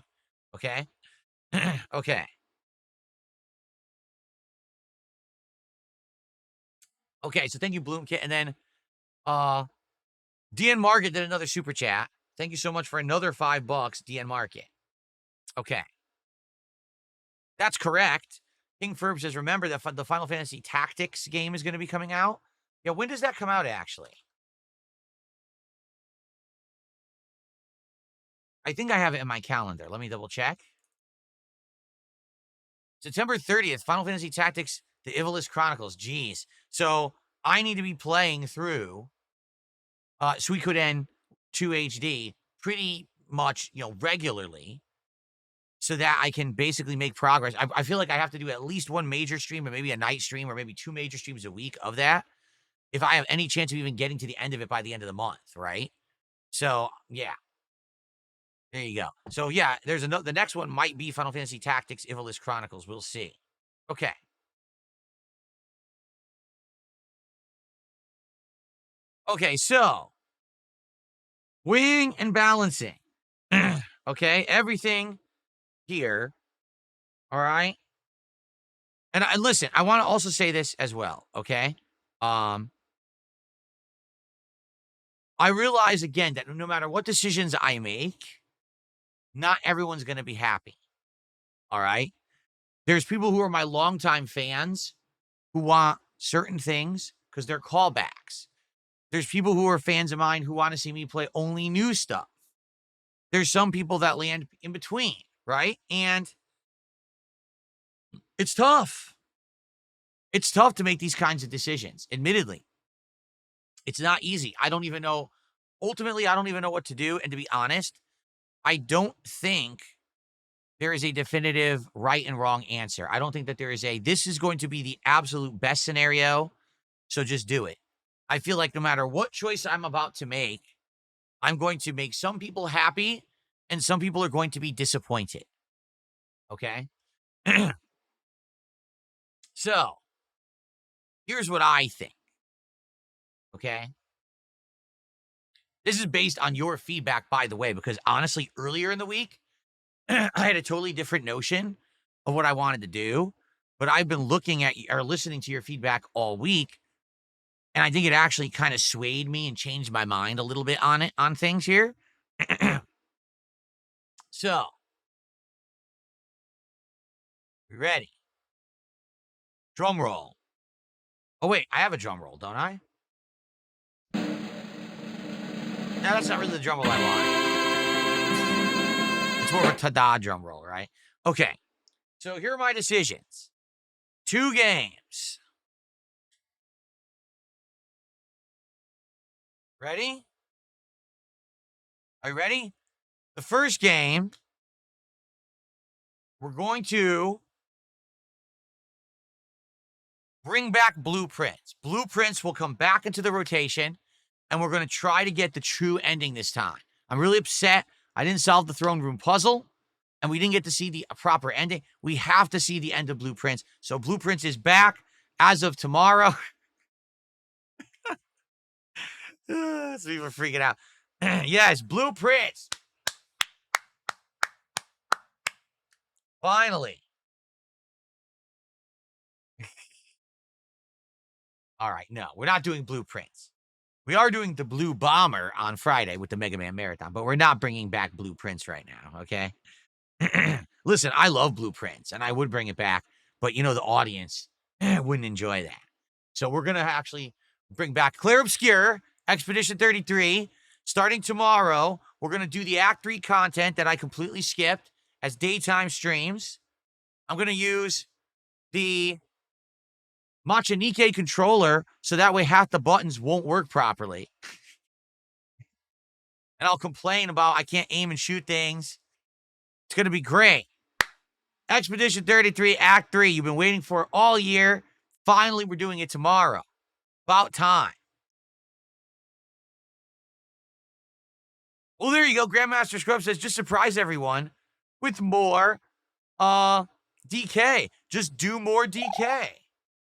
Okay? Okay. Okay, so thank you, Bloomkit. And then DN Market did another super chat. Thank you so much for another $5, DN Market. Okay. That's correct. King Ferb says, remember that the Final Fantasy Tactics game is going to be coming out? Yeah, when does that come out, actually? I think I have it in my calendar. Let me double check. September 30th, Final Fantasy Tactics, The Ivalice Chronicles. Jeez. So I need to be playing through Suikoden 2 HD pretty much, regularly, so that I can basically make progress. I feel like I have to do at least one major stream, or maybe a night stream, or maybe 2 major streams a week of that, if I have any chance of even getting to the end of it by the end of the month, right? So, yeah. There you go. So, yeah, the next one might be Final Fantasy Tactics Ivalice Chronicles. We'll see. Okay. Okay, so weighing and balancing. Okay, everything here. All right. And listen, I want to also say this as well. Okay. I realize again that no matter what decisions I make, not everyone's going to be happy. All right. There's people who are my longtime fans who want certain things because they're callbacks. There's people who are fans of mine who want to see me play only new stuff. There's some people that land in between, right? And it's tough. It's tough to make these kinds of decisions. Admittedly, it's not easy. I don't even know. Ultimately, I don't even know what to do. And to be honest, I don't think there is a definitive right and wrong answer. I don't think that there is this is going to be the absolute best scenario. So just do it. I feel like no matter what choice I'm about to make, I'm going to make some people happy and some people are going to be disappointed. Okay. So here's what I think. Okay. This is based on your feedback, by the way, because honestly, earlier in the week, I had a totally different notion of what I wanted to do. But I've been looking at or listening to your feedback all week. And I think it actually kind of swayed me and changed my mind a little bit on things here. So, you ready? Drum roll. Oh, wait, I have a drum roll, don't I? No, that's not really the drum roll I want. It's more of a ta-da drum roll, right? Okay, so here are my decisions. 2 games. Ready? Are you ready? The first game, we're going to bring back Blueprints. Blueprints will come back into the rotation, and we're going to try to get the true ending this time. I'm really upset. I didn't solve the throne room puzzle, and we didn't get to see the proper ending. We have to see the end of Blueprints. So Blueprints is back as of tomorrow. So we were freaking out. Yes, Blueprints. Finally. All right, no, we're not doing Blueprints. We are doing the Blue Bomber on Friday with the Mega Man Marathon, but we're not bringing back Blueprints right now, okay? Listen, I love Blueprints, and I would bring it back, but you know the audience wouldn't enjoy that. So we're gonna actually bring back Clair Obscure, Expedition 33, starting tomorrow. We're gonna do the Act 3 content that I completely skipped as daytime streams. I'm gonna use the Machinike controller so that way half the buttons won't work properly. And I'll complain about I can't aim and shoot things. It's gonna be great. Expedition 33, Act 3. You've been waiting for it all year. Finally, we're doing it tomorrow. About time. Well, there you go. Grandmaster Scrub says, just surprise everyone with more DK. Just do more DK.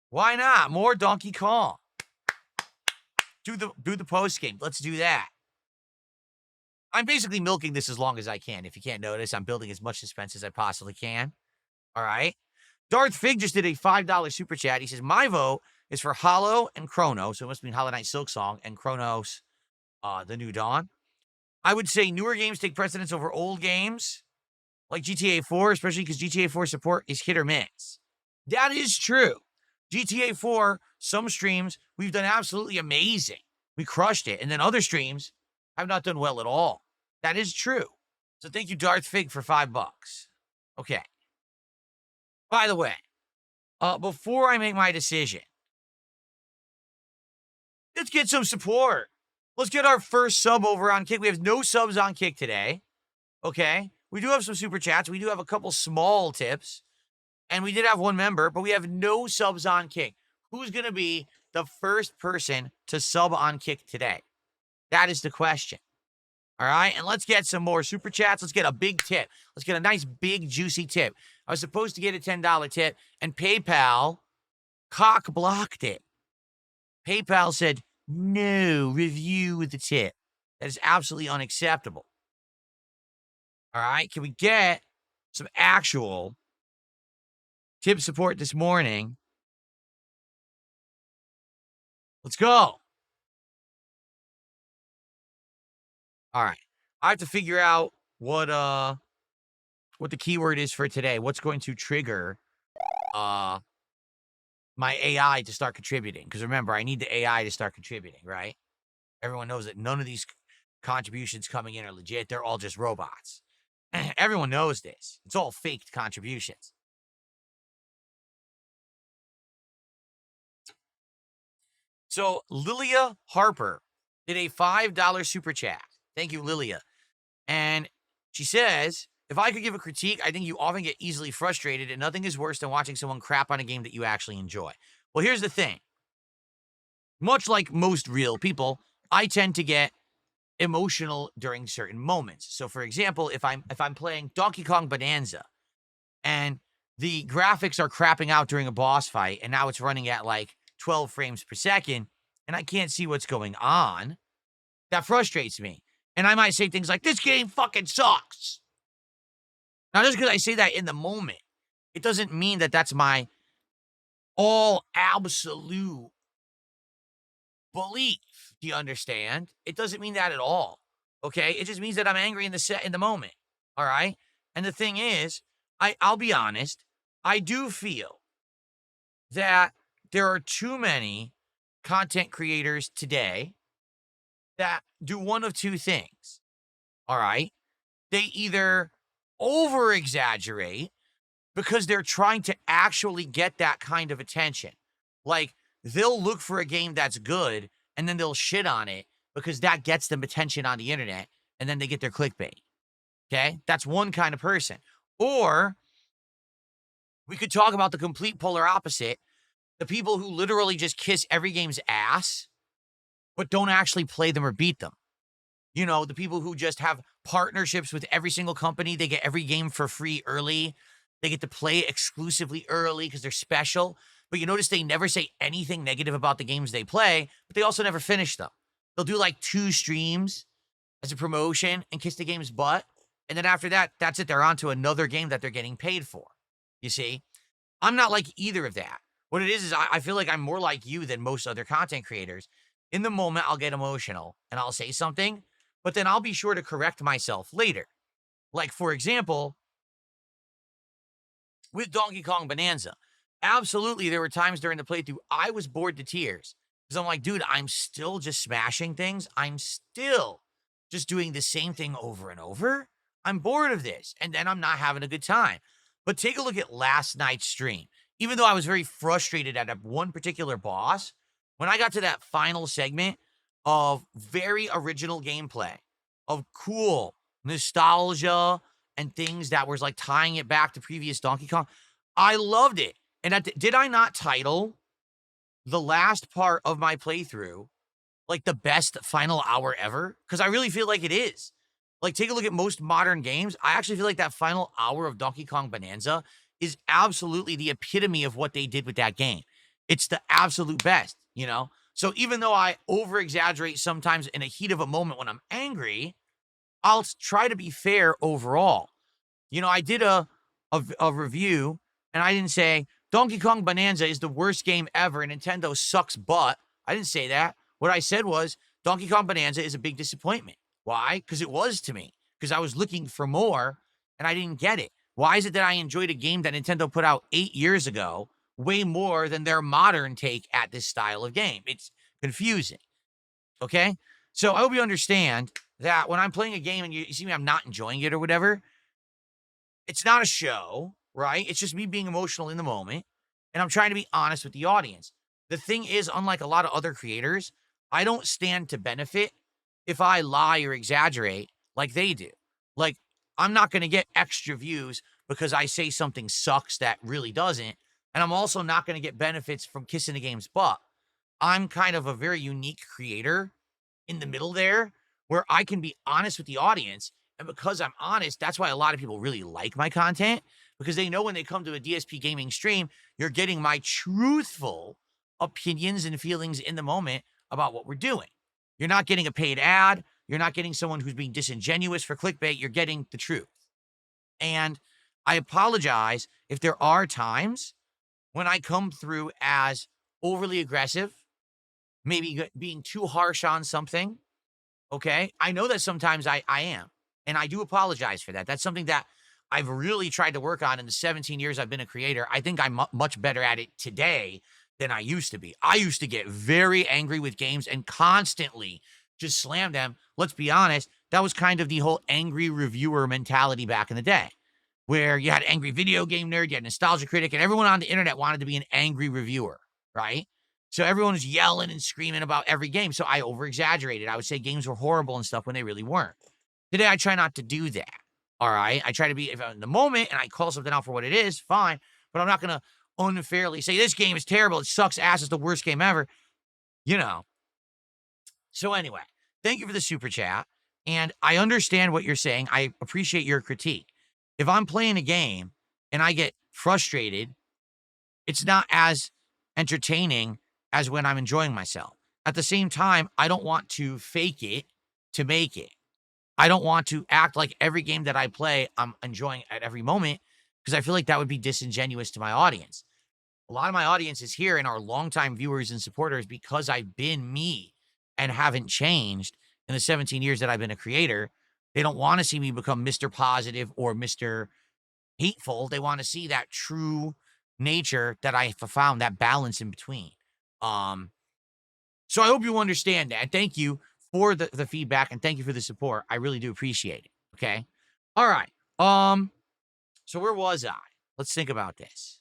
Why not? More Donkey Kong. Do the post game. Let's do that. I'm basically milking this as long as I can. If you can't notice, I'm building as much suspense as I possibly can. All right. Darth Fig just did a $5 super chat. He says, my vote is for Hollow and Chrono. So it must mean Hollow Knight Silk Song and Chronos, The New Dawn. I would say newer games take precedence over old games like GTA 4, especially because GTA 4 support is hit or miss. That is true. GTA 4, some streams, we've done absolutely amazing. We crushed it. And then other streams have not done well at all. That is true. So thank you, Darth Fig, for $5. Okay. By the way, before I make my decision, let's get some support. Let's get our first sub over on Kick. We have no subs on Kick today. Okay. We do have some super chats. We do have a couple small tips. And we did have one member, but we have no subs on Kick. Who's going to be the first person to sub on Kick today? That is the question. All right. And let's get some more super chats. Let's get a big tip. Let's get a nice, big, juicy tip. I was supposed to get a $10 tip, and PayPal cock blocked it. PayPal said, no, review the tip. That is absolutely unacceptable. All right. Can we get some actual tip support this morning? Let's go. All right. I have to figure out what what the keyword is for today. What's going to trigger my AI to start contributing? Because remember, I need the AI to start contributing, right? Everyone knows that none of these contributions coming in are legit. They're all just robots. Everyone knows this. It's all faked contributions. So Lilia Harper did a $5 super chat. Thank you, Lilia. And she says, if I could give a critique, I think you often get easily frustrated, and nothing is worse than watching someone crap on a game that you actually enjoy. Well, here's the thing. Much like most real people, I tend to get emotional during certain moments. So for example, if I'm playing Donkey Kong Bonanza and the graphics are crapping out during a boss fight and now it's running at like 12 frames per second and I can't see what's going on, that frustrates me. And I might say things like, this game fucking sucks. Now, just because I say that in the moment, it doesn't mean that that's my all absolute belief. Do you understand? It doesn't mean that at all. Okay? It just means that I'm angry in the moment. All right? And the thing is, I'll be honest, I do feel that there are too many content creators today that do one of two things. All right? They either over exaggerate because they're trying to actually get that kind of attention. Like, they'll look for a game that's good and then they'll shit on it because that gets them attention on the internet and then they get their clickbait. Okay? That's one kind of person. Or we could talk about the complete polar opposite, the people who literally just kiss every game's ass but don't actually play them or beat them. You know, the people who just have partnerships with every single company. They get every game for free early. They get to play exclusively early because they're special. But you notice they never say anything negative about the games they play, but they also never finish them. They'll do like 2 streams as a promotion and kiss the game's butt. And then after that, that's it. They're on to another game that they're getting paid for. You see? I'm not like either of that. What it is I feel like I'm more like you than most other content creators. In the moment, I'll get emotional and I'll say something, but then I'll be sure to correct myself later. Like, for example, with Donkey Kong Bonanza, absolutely, there were times during the playthrough I was bored to tears because I'm like, dude, I'm still just smashing things. I'm still just doing the same thing over and over. I'm bored of this. And then I'm not having a good time. But take a look at last night's stream. Even though I was very frustrated at one particular boss, when I got to that final segment of very original gameplay, of cool nostalgia and things that was like tying it back to previous Donkey Kong, I loved it. And did I not title the last part of my playthrough like the best final hour ever? Because I really feel like it is. Like, take a look at most modern games. I actually feel like that final hour of Donkey Kong Bonanza is absolutely the epitome of what they did with that game. It's the absolute best, you know? So even though I over exaggerate sometimes in a heat of a moment when I'm angry, I'll try to be fair overall. You know, I did a review and I didn't say Donkey Kong Bonanza is the worst game ever and Nintendo sucks butt. I didn't say that. What I said was Donkey Kong Bonanza is a big disappointment. Why? Because it was to me. Because I was looking for more and I didn't get it. Why is it that I enjoyed a game that Nintendo put out 8 years ago way more than their modern take at this style of game? It's confusing. Okay? So I hope you understand that when I'm playing a game and you see me, I'm not enjoying it or whatever, it's not a show, right? It's just me being emotional in the moment. And I'm trying to be honest with the audience. The thing is, unlike a lot of other creators, I don't stand to benefit if I lie or exaggerate like they do. Like, I'm not going to get extra views because I say something sucks that really doesn't. And I'm also not going to get benefits from kissing the game's butt. I'm kind of a very unique creator in the middle there where I can be honest with the audience. And because I'm honest, that's why a lot of people really like my content, because they know when they come to a DSPGaming stream, you're getting my truthful opinions and feelings in the moment about what we're doing. You're not getting a paid ad. You're not getting someone who's being disingenuous for clickbait. You're getting the truth. And I apologize if there are times when I come through as overly aggressive, maybe being too harsh on something. Okay. I know that sometimes I am, and I do apologize for that. That's something that I've really tried to work on in the 17 years I've been a creator. I think I'm much better at it today than I used to be. I used to get very angry with games and constantly just slam them. Let's be honest, that was kind of the whole angry reviewer mentality back in the day, where you had angry video game nerd, you had nostalgia critic, and everyone on the internet wanted to be an angry reviewer, right? So everyone was yelling and screaming about every game. So I over-exaggerated. I would say games were horrible and stuff when they really weren't. Today, I try not to do that. All right. I try to be, if I'm in the moment and I call something out for what it is, fine. But I'm not going to unfairly say this game is terrible. It sucks ass. It's the worst game ever. You know. So anyway, thank you for the super chat. And I understand what you're saying. I appreciate your critique. If I'm playing a game and I get frustrated, it's not as entertaining as when I'm enjoying myself. At the same time, I don't want to fake it to make it. I don't want to act like every game that I play, I'm enjoying at every moment, because I feel like that would be disingenuous to my audience. A lot of my audience is here and are longtime viewers and supporters because I've been me and haven't changed in the 17 years that I've been a creator. They don't want to see me become Mr. Positive or Mr. Hateful. They want to see that true nature that I have found, that balance in between. So I hope you understand that. Thank you for the feedback, and thank you for the support. I really do appreciate it. Okay. All right. So where was I? Let's think about this.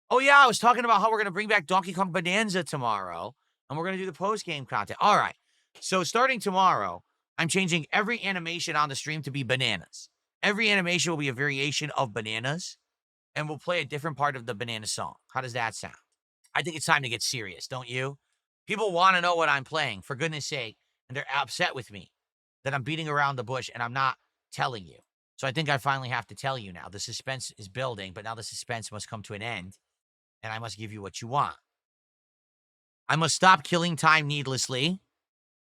Oh yeah, I was talking about how we're gonna bring back Donkey Kong Bonanza tomorrow, and we're gonna do the post-game content. All right. So starting tomorrow, I'm changing every animation on the stream to be bananas. Every animation will be a variation of bananas, and we'll play a different part of the banana song. How does that sound? I think it's time to get serious, don't you? People want to know what I'm playing, for goodness sake, and they're upset with me that I'm beating around the bush and I'm not telling you. So I think I finally have to tell you now. The suspense is building, but now the suspense must come to an end, and I must give you what you want. I must stop killing time needlessly,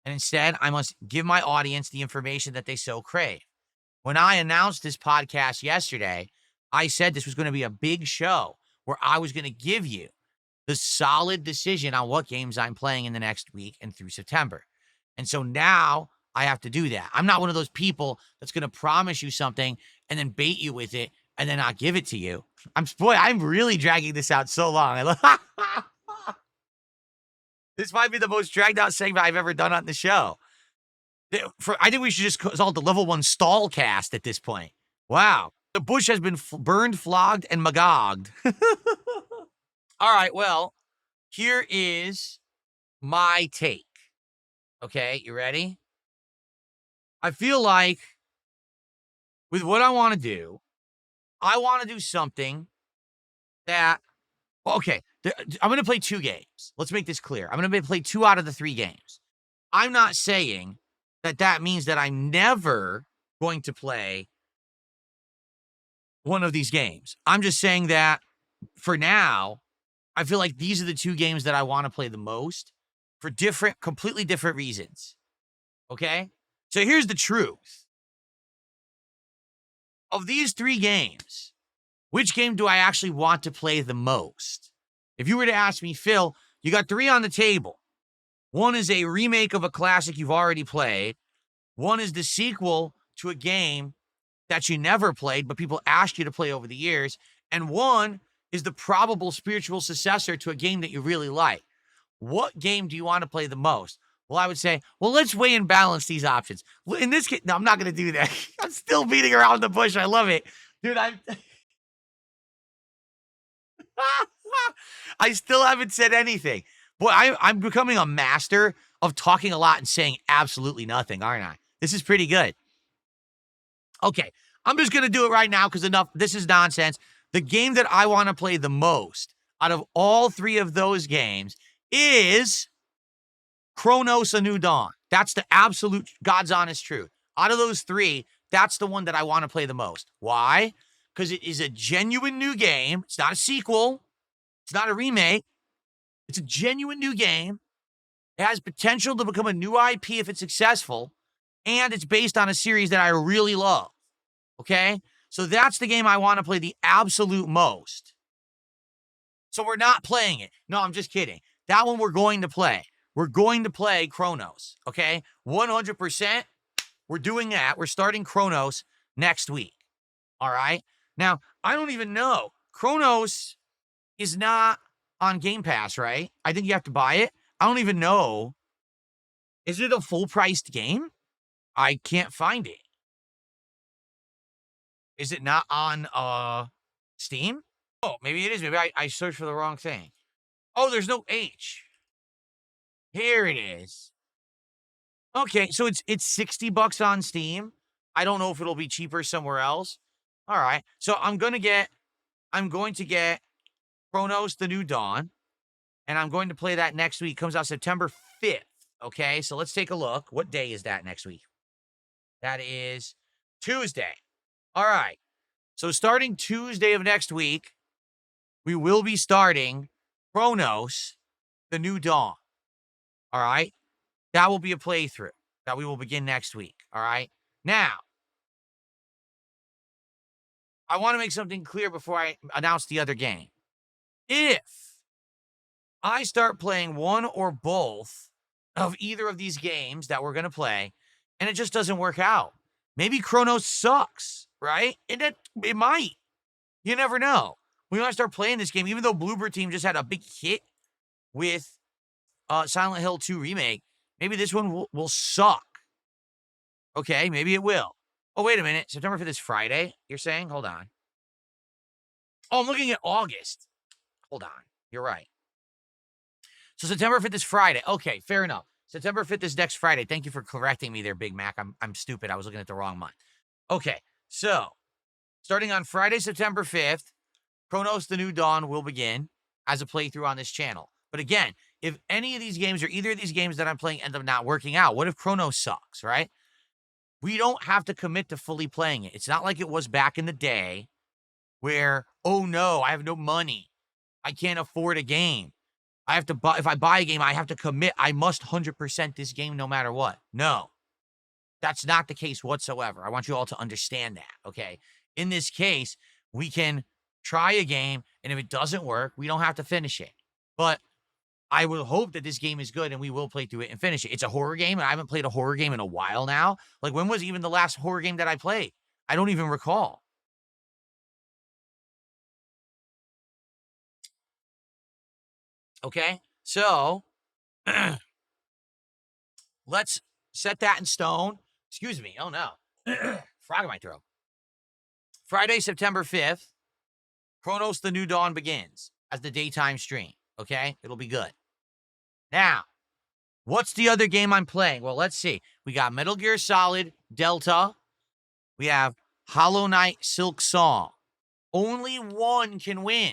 and instead, I must give my audience the information that they so crave. When I announced this podcast yesterday, I said this was going to be a big show where I was going to give you the solid decision on what games I'm playing in the next week and through September. And so now I have to do that. I'm not one of those people that's going to promise you something and then bait you with it and then not give it to you. I'm really dragging this out so long. This might be the most dragged out segment I've ever done on the show. I think we should just call it the level 1 stall cast at this point. Wow. The bush has been burned, flogged, and magogged. All right, well, here is my take. Okay, you ready? I feel like with what I want to do, I want to do something that, okay, I'm going to play 2 games. Let's make this clear. I'm going to play 2 out of the 3 games. I'm not saying that means that I'm never going to play one of these games. I'm just saying that for now, I feel like these are the 2 games that I want to play the most for completely different reasons. Okay? So here's the truth. Of these 3 games, which game do I actually want to play the most? If you were to ask me, Phil, you got 3 on the table. One is a remake of a classic you've already played. One is the sequel to a game that you never played, but people asked you to play over the years. And one is the probable spiritual successor to a game that you really like. What game do you want to play the most? Well, I would say, well, let's weigh and balance these options. In this case, no, I'm not going to do that. I'm still beating around the bush. I love it. Dude, I still haven't said anything. Boy, I'm becoming a master of talking a lot and saying absolutely nothing, aren't I? This is pretty good. Okay, I'm just going to do it right now because enough. This is nonsense. The game that I want to play the most out of all 3 of those games is Chronos: A New Dawn. That's the absolute God's honest truth. Out of those 3, that's the one that I want to play the most. Why? Because it is a genuine new game. It's not a sequel. It's not a remake. It's a genuine new game. It has potential to become a new IP if it's successful. And it's based on a series that I really love. Okay? So that's the game I want to play the absolute most. So we're not playing it. No, I'm just kidding. That one we're going to play. We're going to play Chronos. Okay? 100%. We're doing that. We're starting Chronos next week. All right. Now, I don't even know. Chronos is not on Game Pass, right? I think you have to buy it. I don't even know. Is it a full priced game? I can't find it. Is it not on Steam? Oh, maybe it is. Maybe I searched for the wrong thing. Oh, there's no H. Here it is. Okay, so it's $60 on Steam. I don't know if it'll be cheaper somewhere else. All right. So I'm going to get Chronos the New Dawn, and I'm going to play that next week. It comes out September 5th. Okay, so let's take a look. What day is that next week? That is Tuesday. All right. So starting Tuesday of next week, we will be starting Chronos the New Dawn. All right. That will be a playthrough that we will begin next week. All right. Now, I want to make something clear before I announce the other game. If I start playing one or both of either of these games that we're going to play, and it just doesn't work out, maybe Chronos sucks, right? And it might. You never know. We might start playing this game, even though Bloober Team just had a big hit with Silent Hill 2 Remake. Maybe this one will suck. Okay, maybe it will. Oh, wait a minute. September 5th is Friday, you're saying? Hold on. Oh, I'm looking at August. Hold on. You're right. So September 5th is Friday. Okay, fair enough. September 5th is next Friday. Thank you for correcting me there, Big Mac. I'm stupid. I was looking at the wrong month. Okay, so starting on Friday, September 5th, Chronos the New Dawn will begin as a playthrough on this channel. But again, if any of these games or either of these games that I'm playing end up not working out, what if Chronos sucks, right? We don't have to commit to fully playing it. It's not like it was back in the day where, oh no, I have no money. I can't afford a game. I have to buy, if I buy a game, I have to commit. I must 100% this game no matter what. No, that's not the case whatsoever. I want you all to understand that, okay? In this case, we can try a game, and if it doesn't work, we don't have to finish it. But I will hope that this game is good, and we will play through it and finish it. It's a horror game, and I haven't played a horror game in a while now. Like, when was even the last horror game that I played? I don't even recall. Okay? So, let's set that in stone. Excuse me. Oh, no. Frog in my throat. Friday, September 5th, Chronos the New Dawn begins as the daytime stream. Okay? It'll be good. Now, what's the other game I'm playing? Well, let's see. We got Metal Gear Solid Delta. We have Hollow Knight Silk Song. Only one can win.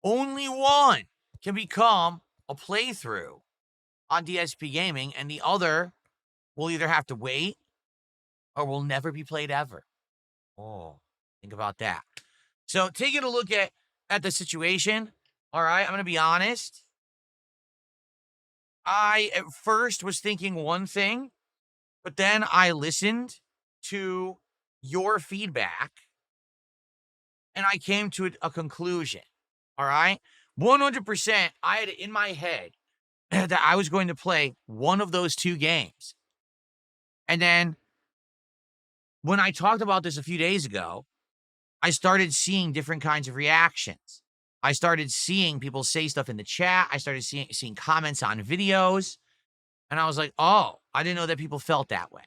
Only one can become a playthrough on DSPGaming, and the other will either have to wait or will never be played ever. Oh, think about that. So taking a look at the situation, all right, I'm going to be honest. I, at first, was thinking one thing, but then I listened to your feedback, and I came to a conclusion, all right? 100%, I had it in my head that I was going to play one of those two games. And then when I talked about this a few days ago, I started seeing different kinds of reactions. I started seeing people say stuff in the chat. I started seeing comments on videos. And I was like, oh, I didn't know that people felt that way.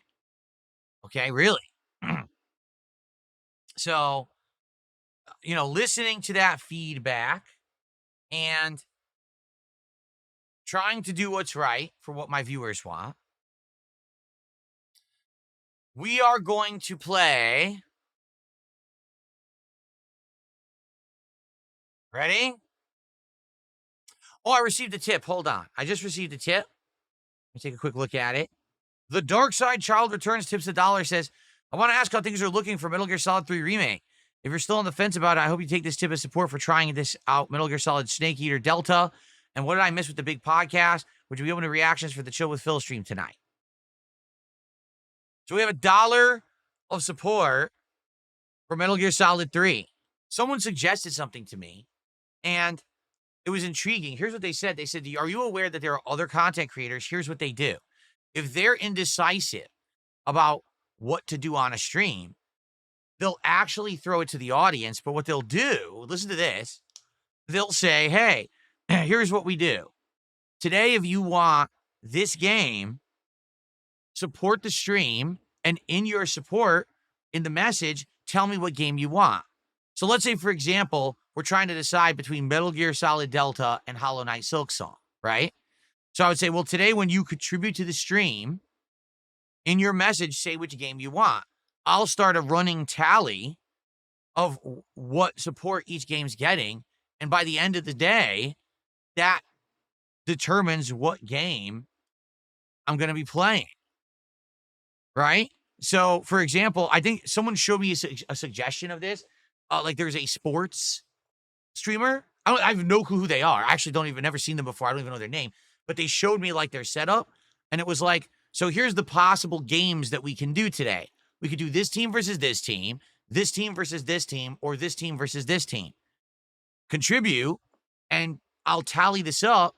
Okay, really? So, listening to that feedback and trying to do what's right for what my viewers want, we are going to play. Ready? Oh, I received a tip. Hold on. I just received a tip. Let me take a quick look at it. The Dark Side Child Returns tips $1, says, I want to ask how things are looking for Metal Gear Solid 3 Remake. If you're still on the fence about it, I hope you take this tip as support for trying this out, Metal Gear Solid Snake Eater Delta. And what did I miss with the big podcast? Would you be open to reactions for the Chill with Phil stream tonight? So we have $1 of support for Metal Gear Solid 3. Someone suggested something to me, and it was intriguing. Here's what they said. They said, are you aware that there are other content creators? Here's what they do. If they're indecisive about what to do on a stream, they'll actually throw it to the audience. But what they'll do, listen to this, they'll say, hey, here's what we do. Today, if you want this game, support the stream, and in your support, in the message, tell me what game you want. So let's say, for example, we're trying to decide between Metal Gear Solid Delta and Hollow Knight Silksong, right? So I would say, well, today when you contribute to the stream, in your message, say which game you want. I'll start a running tally of what support each game's getting. And by the end of the day, that determines what game I'm going to be playing, right? So, for example, I think someone showed me a suggestion of this. Like there's a sports streamer. I have no clue who they are. I actually never seen them before. I don't even know their name. But they showed me like their setup. And it was like, so here's the possible games that we can do today. We could do this team versus this team versus this team, or this team versus this team. Contribute, and I'll tally this up.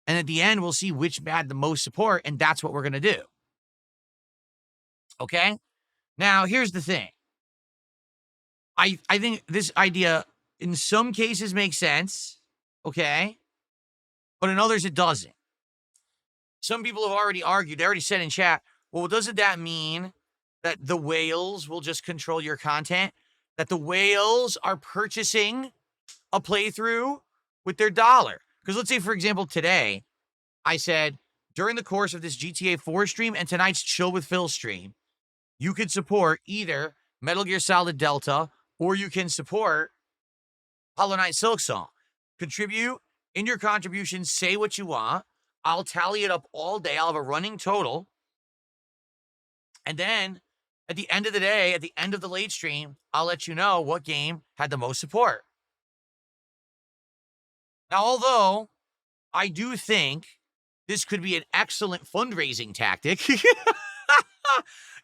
And at the end, we'll see which had the most support. And that's what we're going to do. Okay? Now, here's the thing. I think this idea in some cases makes sense, okay? But in others, it doesn't. Some people have already argued, they already said in chat, well, doesn't that mean that the whales will just control your content? That the whales are purchasing a playthrough with their dollar? Because let's say, for example, today, I said, during the course of this GTA 4 stream and tonight's Chill with Phil stream, you could support either Metal Gear Solid Delta, or you can support Hollow Knight Silksong. Contribute. In your contribution, say what you want. I'll tally it up all day. I'll have a running total. And then at the end of the day, at the end of the late stream, I'll let you know what game had the most support. Now, although I do think this could be an excellent fundraising tactic, because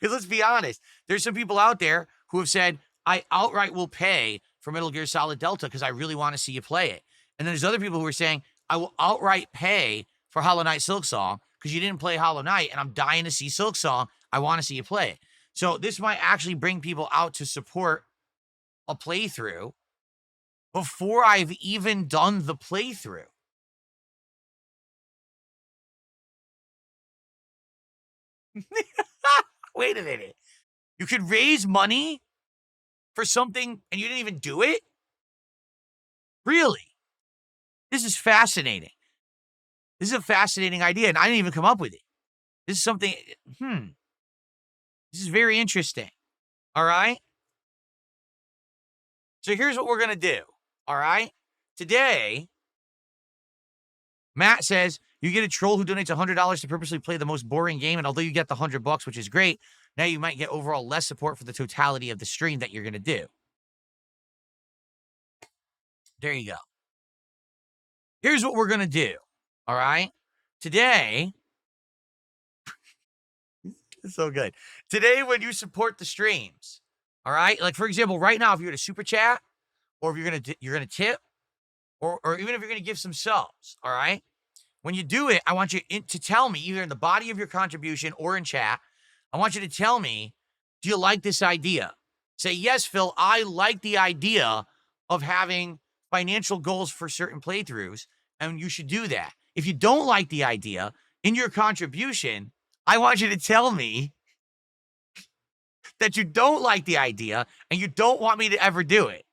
let's be honest, there's some people out there who have said, I outright will pay for Metal Gear Solid Delta because I really want to see you play it. And then there's other people who are saying, I will outright pay for Hollow Knight Silksong because you didn't play Hollow Knight and I'm dying to see Silksong. I want to see you play it. So this might actually bring people out to support a playthrough before I've even done the playthrough. Wait a minute. You could raise money for something and you didn't even do it? Really? This is fascinating. This is a fascinating idea, and I didn't even come up with it. This is something, this is very interesting. All right? So here's what we're going to do. All right? Today, Matt says, you get a troll who donates $100 to purposely play the most boring game, and although you get the $100, which is great, now you might get overall less support for the totality of the stream that you're going to do. There you go. Here's what we're going to do. All right? Today, it's so good. Today, when you support the streams, all right? Like, for example, right now, if you're at a super chat, or if you're gonna tip, or even if you're going to give some subs, all right? When you do it, I want you to tell me, either in the body of your contribution or in chat, I want you to tell me, do you like this idea? Say, yes, Phil, I like the idea of having financial goals for certain playthroughs, and you should do that. If you don't like the idea, in your contribution, I want you to tell me that you don't like the idea and you don't want me to ever do it.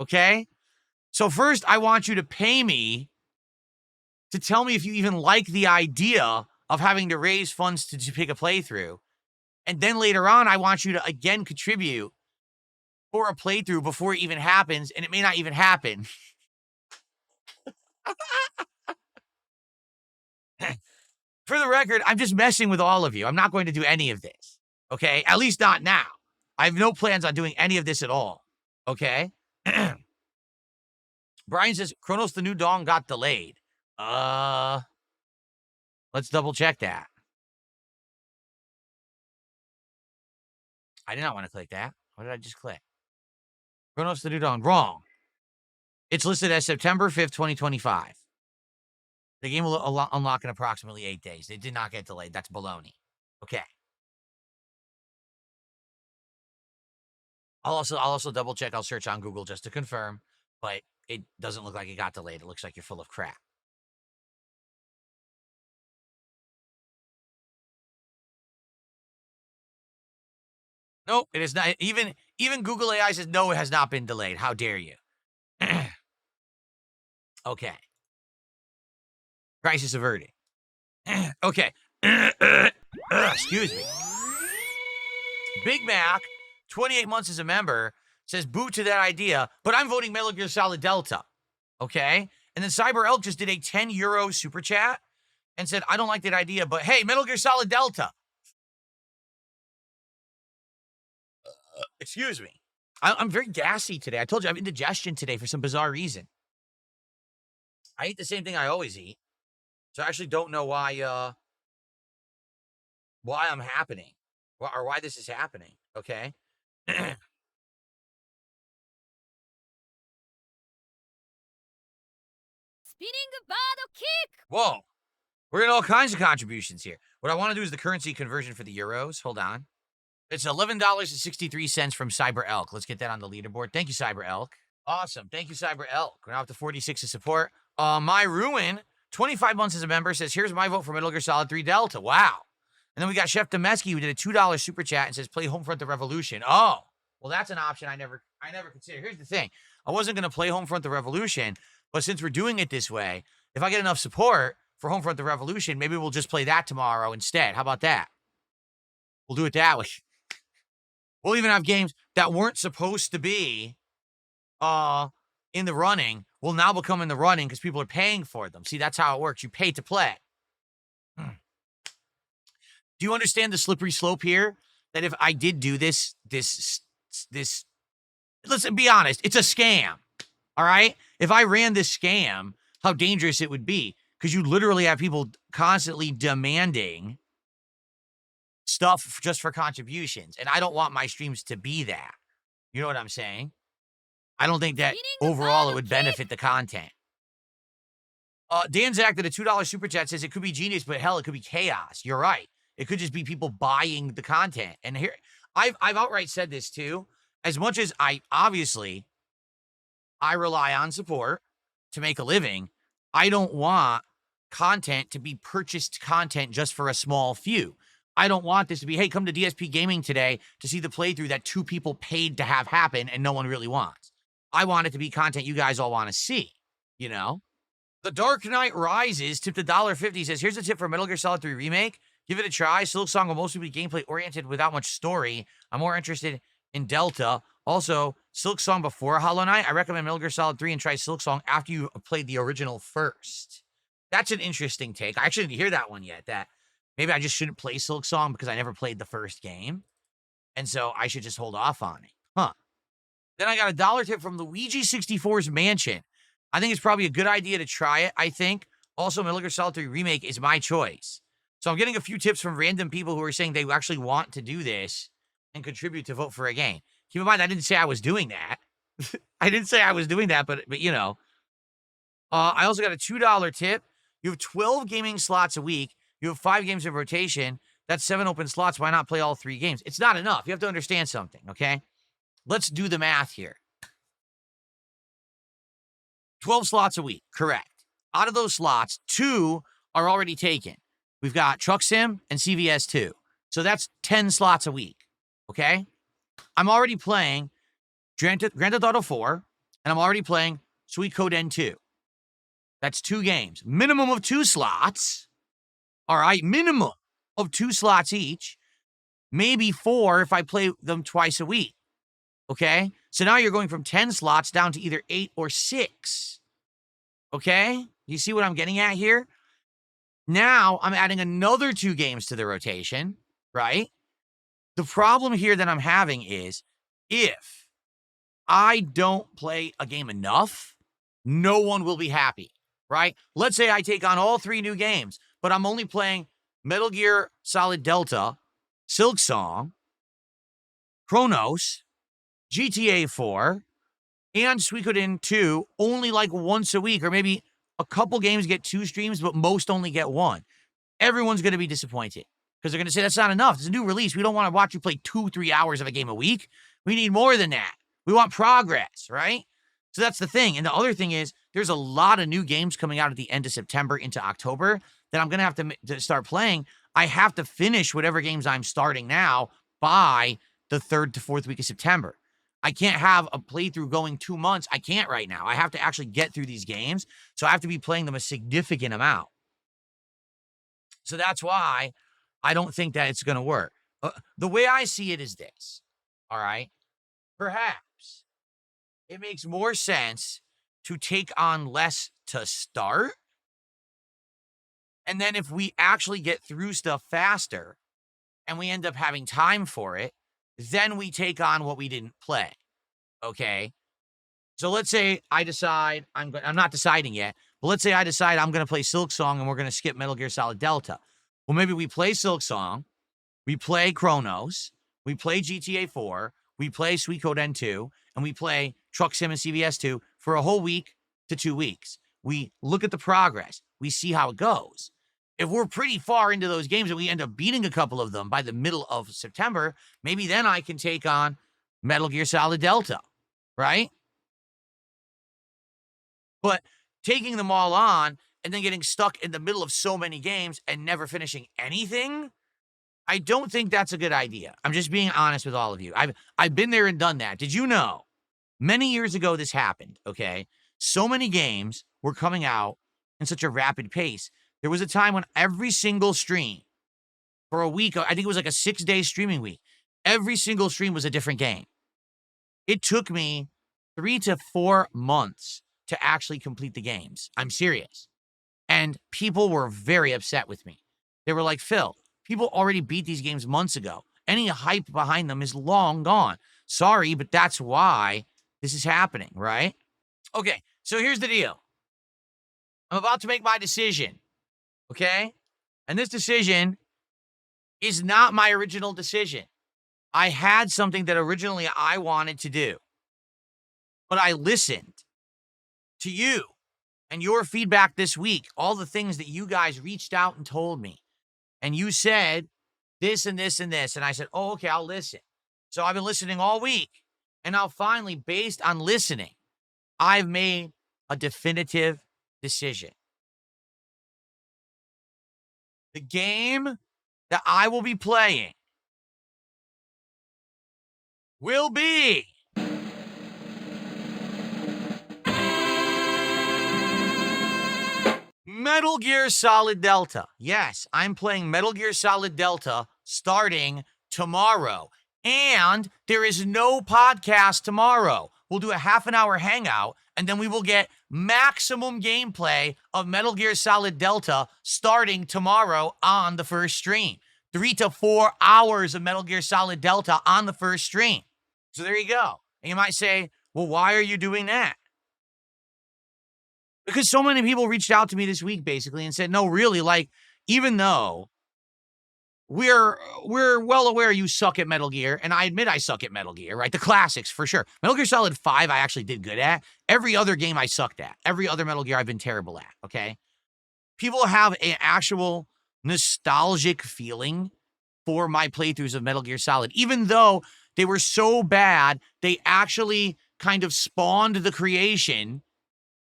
Okay? So first, I want you to pay me to tell me if you even like the idea of having to raise funds to pick a playthrough. And then later on, I want you to again contribute for a playthrough before it even happens, and it may not even happen. For the record, I'm just messing with all of you. I'm not going to do any of this, okay? At least not now. I have no plans on doing any of this at all, okay? Brian says, Chronos the New Dawn got delayed. Let's double check that. I did not want to click that. What did I just click? Chronos the New Dawn. Wrong. It's listed as September 5th, 2025. The game will unlock in approximately 8 days. It did not get delayed. That's baloney. Okay. I'll also double check. I'll search on Google just to confirm, but it doesn't look like it got delayed. It looks like you're full of crap. Nope, it is not. Even Google AI says no, it has not been delayed. How dare you? Okay. Crisis averted. Okay. Excuse me. Big Mac, 28 months as a member, says boo to that idea, but I'm voting Metal Gear Solid Delta. Okay? And then Cyber Elk just did a 10 euro super chat and said, I don't like that idea, but hey, Metal Gear Solid Delta. Excuse me. I'm very gassy today. I told you I have indigestion today for some bizarre reason. I eat the same thing I always eat. So I actually don't know why I'm happening or why this is happening. Okay.
Spinning bird kick.
Whoa. We're getting all kinds of contributions here. What I want to do is the currency conversion for the euros. Hold on. It's $11.63 from Cyber Elk. Let's get that on the leaderboard. Thank you, Cyber Elk. Awesome. Thank you, Cyber Elk. We're now up to 46 of support. My Ruin, 25 months as a member, says, here's my vote for Metal Gear Solid 3 Delta. Wow. And then we got Chef Demesky, who did a $2 super chat and says, play Homefront the Revolution. Oh, well, that's an option I never considered. Here's the thing. I wasn't going to play Homefront the Revolution, but since we're doing it this way, if I get enough support for Homefront the Revolution, maybe we'll just play that tomorrow instead. How about that? We'll do it that way. We'll even have games that weren't supposed to be in the running will now become in the running because people are paying for them. See, that's how it works. You pay to play. Do you understand the slippery slope here? That if I did do this, let's be honest, it's a scam. All right? If I ran this scam, how dangerous it would be. Because you literally have people constantly demanding stuff just for contributions. And I don't want my streams to be that. You know what I'm saying? I don't think that overall it would benefit the content. Dan Zach did a $2 super chat says it could be genius, but hell, it could be chaos. You're right. It could just be people buying the content. And here, I've outright said this too. As much as I rely on support to make a living, I don't want content to be purchased content just for a small few. I don't want this to be, hey, come to DSPGaming today to see the playthrough that 2 people paid to have happen and no one really wants. I want it to be content you guys all want to see, you know? The Dark Knight Rises tipped $1.50, says, here's a tip for Metal Gear Solid 3 Remake. Give it a try. Silksong will mostly be gameplay-oriented without much story. I'm more interested in Delta. Also, Silksong before Hollow Knight. I recommend Metal Gear Solid 3 and try Silksong after you played the original first. That's an interesting take. I actually didn't hear that one yet, that maybe I just shouldn't play Silksong because I never played the first game. And so I should just hold off on it. Huh. Then I got a $1 tip from Luigi 64's Mansion. I think it's probably a good idea to try it, I think. Also, Metal Gear Solid 3 Remake is my choice. So I'm getting a few tips from random people who are saying they actually want to do this and contribute to vote for a game. Keep in mind, I didn't say I was doing that. I didn't say I was doing that, but you know. I also got a $2 tip. You have 12 gaming slots a week. You have 5 games in rotation. That's 7 open slots. Why not play all 3 games? It's not enough. You have to understand something, okay? Let's do the math here. 12 slots a week, correct. Out of those slots, 2 are already taken. We've got Truck Sim and CVS 2. So that's 10 slots a week, okay? I'm already playing Grand Theft Auto 4, and I'm already playing Sweet Code N2. That's 2 games. Minimum of 2 slots. All right, minimum of 2 slots each. Maybe 4 if I play them twice a week. Okay? So now you're going from 10 slots down to either 8 or 6. Okay? You see what I'm getting at here? Now I'm adding another 2 games to the rotation, right? The problem here that I'm having is if I don't play a game enough, no one will be happy, right? Let's say I take on all 3 new games, but I'm only playing Metal Gear Solid Delta, Silksong, Chronos, GTA 4, and Suikoden 2 only like once a week, or maybe a couple games get 2 streams, but most only get 1. Everyone's going to be disappointed because they're going to say that's not enough. It's a new release. We don't want to watch you play 2-3 hours of a game a week. We need more than that. We want progress, right? So that's the thing. And the other thing is there's a lot of new games coming out at the end of September into October that I'm going to have to start playing. I have to finish whatever games I'm starting now by the 3rd to 4th week of September. I can't have a playthrough going 2 months. I can't right now. I have to actually get through these games. So I have to be playing them a significant amount. So that's why I don't think that it's going to work. The way I see it is this. All right. Perhaps it makes more sense to take on less to start. And then if we actually get through stuff faster and we end up having time for it, then we take on what we didn't play. Okay. So let's say I decide I'm not deciding yet, but let's say I decide I'm going to play Silk Song and we're going to skip Metal Gear Solid Delta. Well, maybe we play Silk Song, we play Chronos, we play GTA 4, we play Sweet Code N2, and we play Truck Sim and CVS 2 for a whole week to 2 weeks. We look at the progress. We see how it goes. If we're pretty far into those games and we end up beating a couple of them by the middle of September, maybe then I can take on Metal Gear Solid Delta, right? But taking them all on and then getting stuck in the middle of so many games and never finishing anything, I don't think that's a good idea. I'm just being honest with all of you. I've been there and done that. Did you know? Many years ago this happened, okay? So many games were coming out in such a rapid pace. There was a time when every single stream for a week, I think it was like a 6-day streaming week, every single stream was a different game. It took me 3 to 4 months to actually complete the games. I'm serious. And people were very upset with me. They were like, Phil, people already beat these games months ago. Any hype behind them is long gone. Sorry, but that's why this is happening, right? Okay, so here's the deal. I'm about to make my decision, okay? And this decision is not my original decision. I had something that originally I wanted to do, but I listened to you and your feedback this week, all the things that you guys reached out and told me. And you said this and this and this. And I said, oh, okay, I'll listen. So I've been listening all week. And now finally, based on listening, I've made a definitive decision. The game that I will be playing will be Metal Gear Solid Delta. Yes, I'm playing Metal Gear Solid Delta starting tomorrow. And there is no podcast tomorrow. We'll do a half-an-hour hangout, and then we will get maximum gameplay of Metal Gear Solid Delta starting tomorrow on the first stream. 3 to 4 hours of Metal Gear Solid Delta on the first stream. So there you go. And you might say, well, why are you doing that? Because so many people reached out to me this week, basically, and said, no, really, like, even though we're well aware you suck at Metal Gear, and I admit I suck at Metal Gear, right? The classics, for sure. Metal Gear Solid 5, I actually did good at. Every other game I sucked at. Every other Metal Gear I've been terrible at, okay? People have an actual nostalgic feeling for my playthroughs of Metal Gear Solid, even though they were so bad, they actually kind of spawned the creation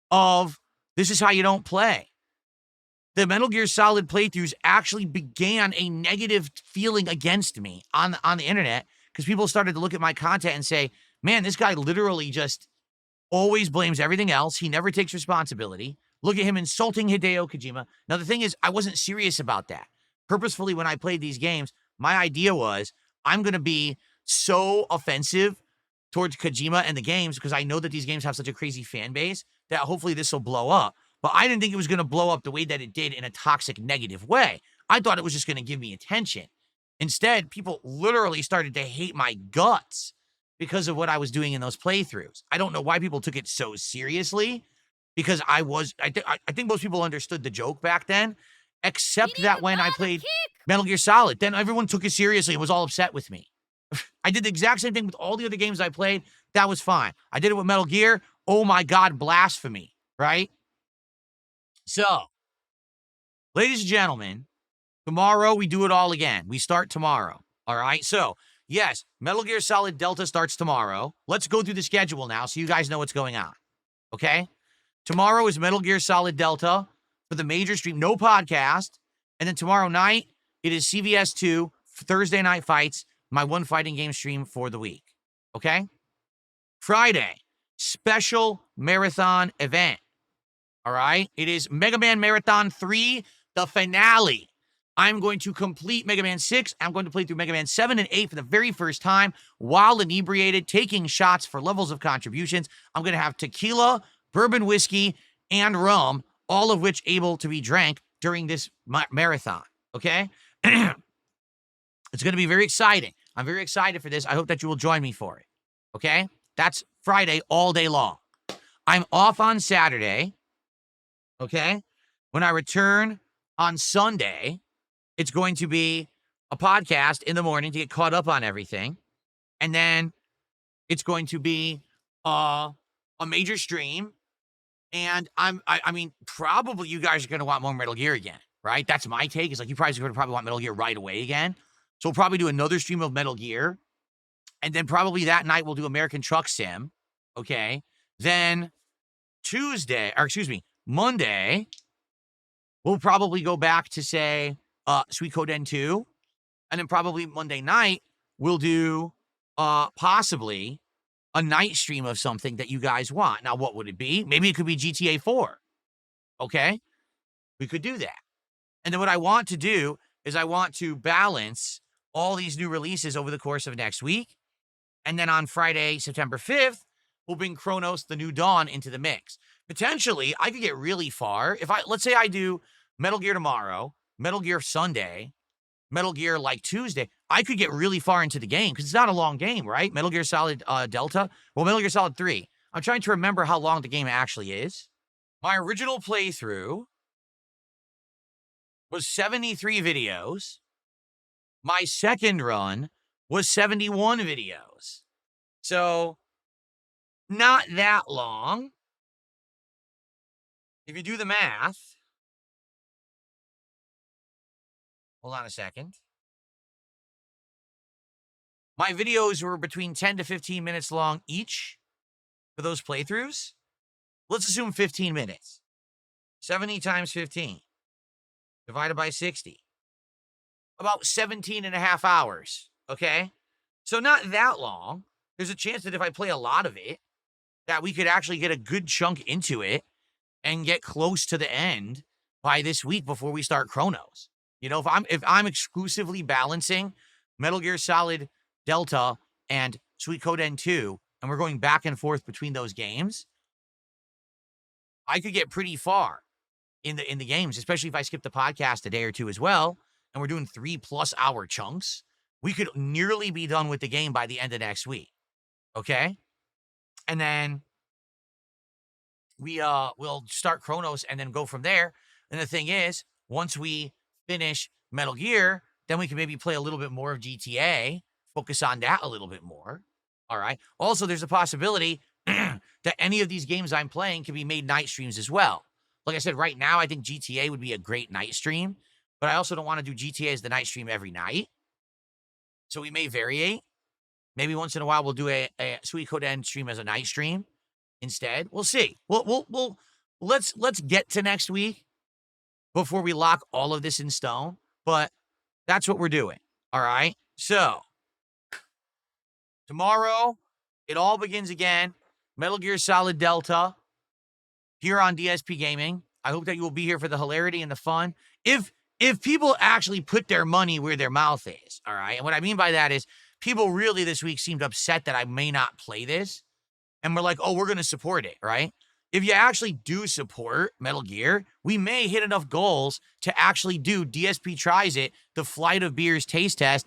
of this is how you don't play. The Metal Gear Solid playthroughs actually began a negative feeling against me on the internet because people started to look at my content and say, man, this guy literally just always blames everything else. He never takes responsibility. Look at him insulting Hideo Kojima. Now, the thing is, I wasn't serious about that. Purposefully, when I played these games, my idea was I'm going to be so offensive towards Kojima and the games because I know that these games have such a crazy fan base that hopefully this will blow up. But I didn't think it was going to blow up the way that it did in a toxic, negative way. I thought it was just going to give me attention. Instead, people literally started to hate my guts because of what I was doing in those playthroughs. I don't know why people took it so seriously because I think most people understood the joke back then, except that when I played Metal Gear Solid, then everyone took it seriously and was all upset with me. I did the exact same thing with all the other games I played. That was fine. I did it with Metal Gear. Oh my God, blasphemy, right? So, ladies and gentlemen, tomorrow we do it all again. We start tomorrow, all right? So, Yes, Metal Gear Solid Delta starts tomorrow. Let's go through the schedule now so you guys know what's going on. Okay? Tomorrow is Metal Gear Solid Delta for the major stream, no podcast. And then tomorrow night, it is CVS 2 Thursday Night Fights, my one fighting game stream for the week. Okay? Friday, special marathon event. All right? It is Mega Man Marathon 3, the finale. I'm going to complete Mega Man 6. I'm going to play through Mega Man 7 and 8 for the very first time while inebriated, taking shots for levels of contributions. I'm going to have tequila, bourbon whiskey, and rum, all of which able to be drank during this marathon. Okay? It's going to be very exciting. I'm very excited for this. I hope that you will join me for it. Okay? That's Friday all day long. I'm off on Saturday. Okay? When I return on Sunday, it's going to be a podcast in the morning to get caught up on everything. And then it's going to be a major stream. And I mean, probably you guys are going to want more Metal Gear again, right? That's my take. It's like you guys are going to probably want Metal Gear right away again. So we'll probably do another stream of Metal Gear. And then probably that night we'll do American Truck Sim. Okay. Then Monday, we'll probably go back to say Suikoden 2. And then probably Monday night, we'll do possibly a night stream of something that you guys want. Now, what would it be? Maybe it could be GTA 4. Okay? We could do that. And then what I want to do is I want to balance all these new releases over the course of next week. And then on Friday, September 5th, we'll bring Chronos, The New Dawn into the mix. Potentially, I could get really far. Let's say I do Metal Gear tomorrow, Metal Gear Sunday, Metal Gear like Tuesday, I could get really far into the game because it's not a long game, right? Metal Gear Solid Delta. Well, Metal Gear Solid 3. I'm trying to remember how long the game actually is. My original playthrough was 73 videos. My second run was 71 videos. So, not that long. If you do the math, hold on a second. My videos were between 10 to 15 minutes long each for those playthroughs. Let's assume 15 minutes. 70 times 15 divided by 60. About 17 and a half hours, okay? So not that long. There's a chance that if I play a lot of it, that we could actually get a good chunk into it and get close to the end by this week before we start Chronos. You know, if I'm exclusively balancing Metal Gear Solid Delta and Suikoden 2, and we're going back and forth between those games, I could get pretty far in the games, especially if I skip the podcast a day or two as well, and we're doing 3+ hour chunks. We could nearly be done with the game by the end of next week. Okay? And then we'll start Chronos and then go from there. And the thing is, once we finish Metal Gear, then we can maybe play a little bit more of GTA, focus on that a little bit more. All right. Also, there's a possibility that any of these games I'm playing can be made night streams as well. Like I said, right now, I think GTA would be a great night stream, but I also don't want to do GTA as the night stream every night. So we may vary. Maybe once in a while we'll do a Suikoden stream as a night stream instead. We'll see. Let's get to next week before we lock all of this in stone. But that's what we're doing. All right. So tomorrow, it all begins again. Metal Gear Solid Delta here on DSPGaming. I hope that you will be here for the hilarity and the fun. If people actually put their money where their mouth is, all right? And what I mean by that is people really this week seemed upset that I may not play this. And we're like, oh, we're going to support it, right? If you actually do support Metal Gear, we may hit enough goals to actually do DSP Tries It, the Flight of Beers taste test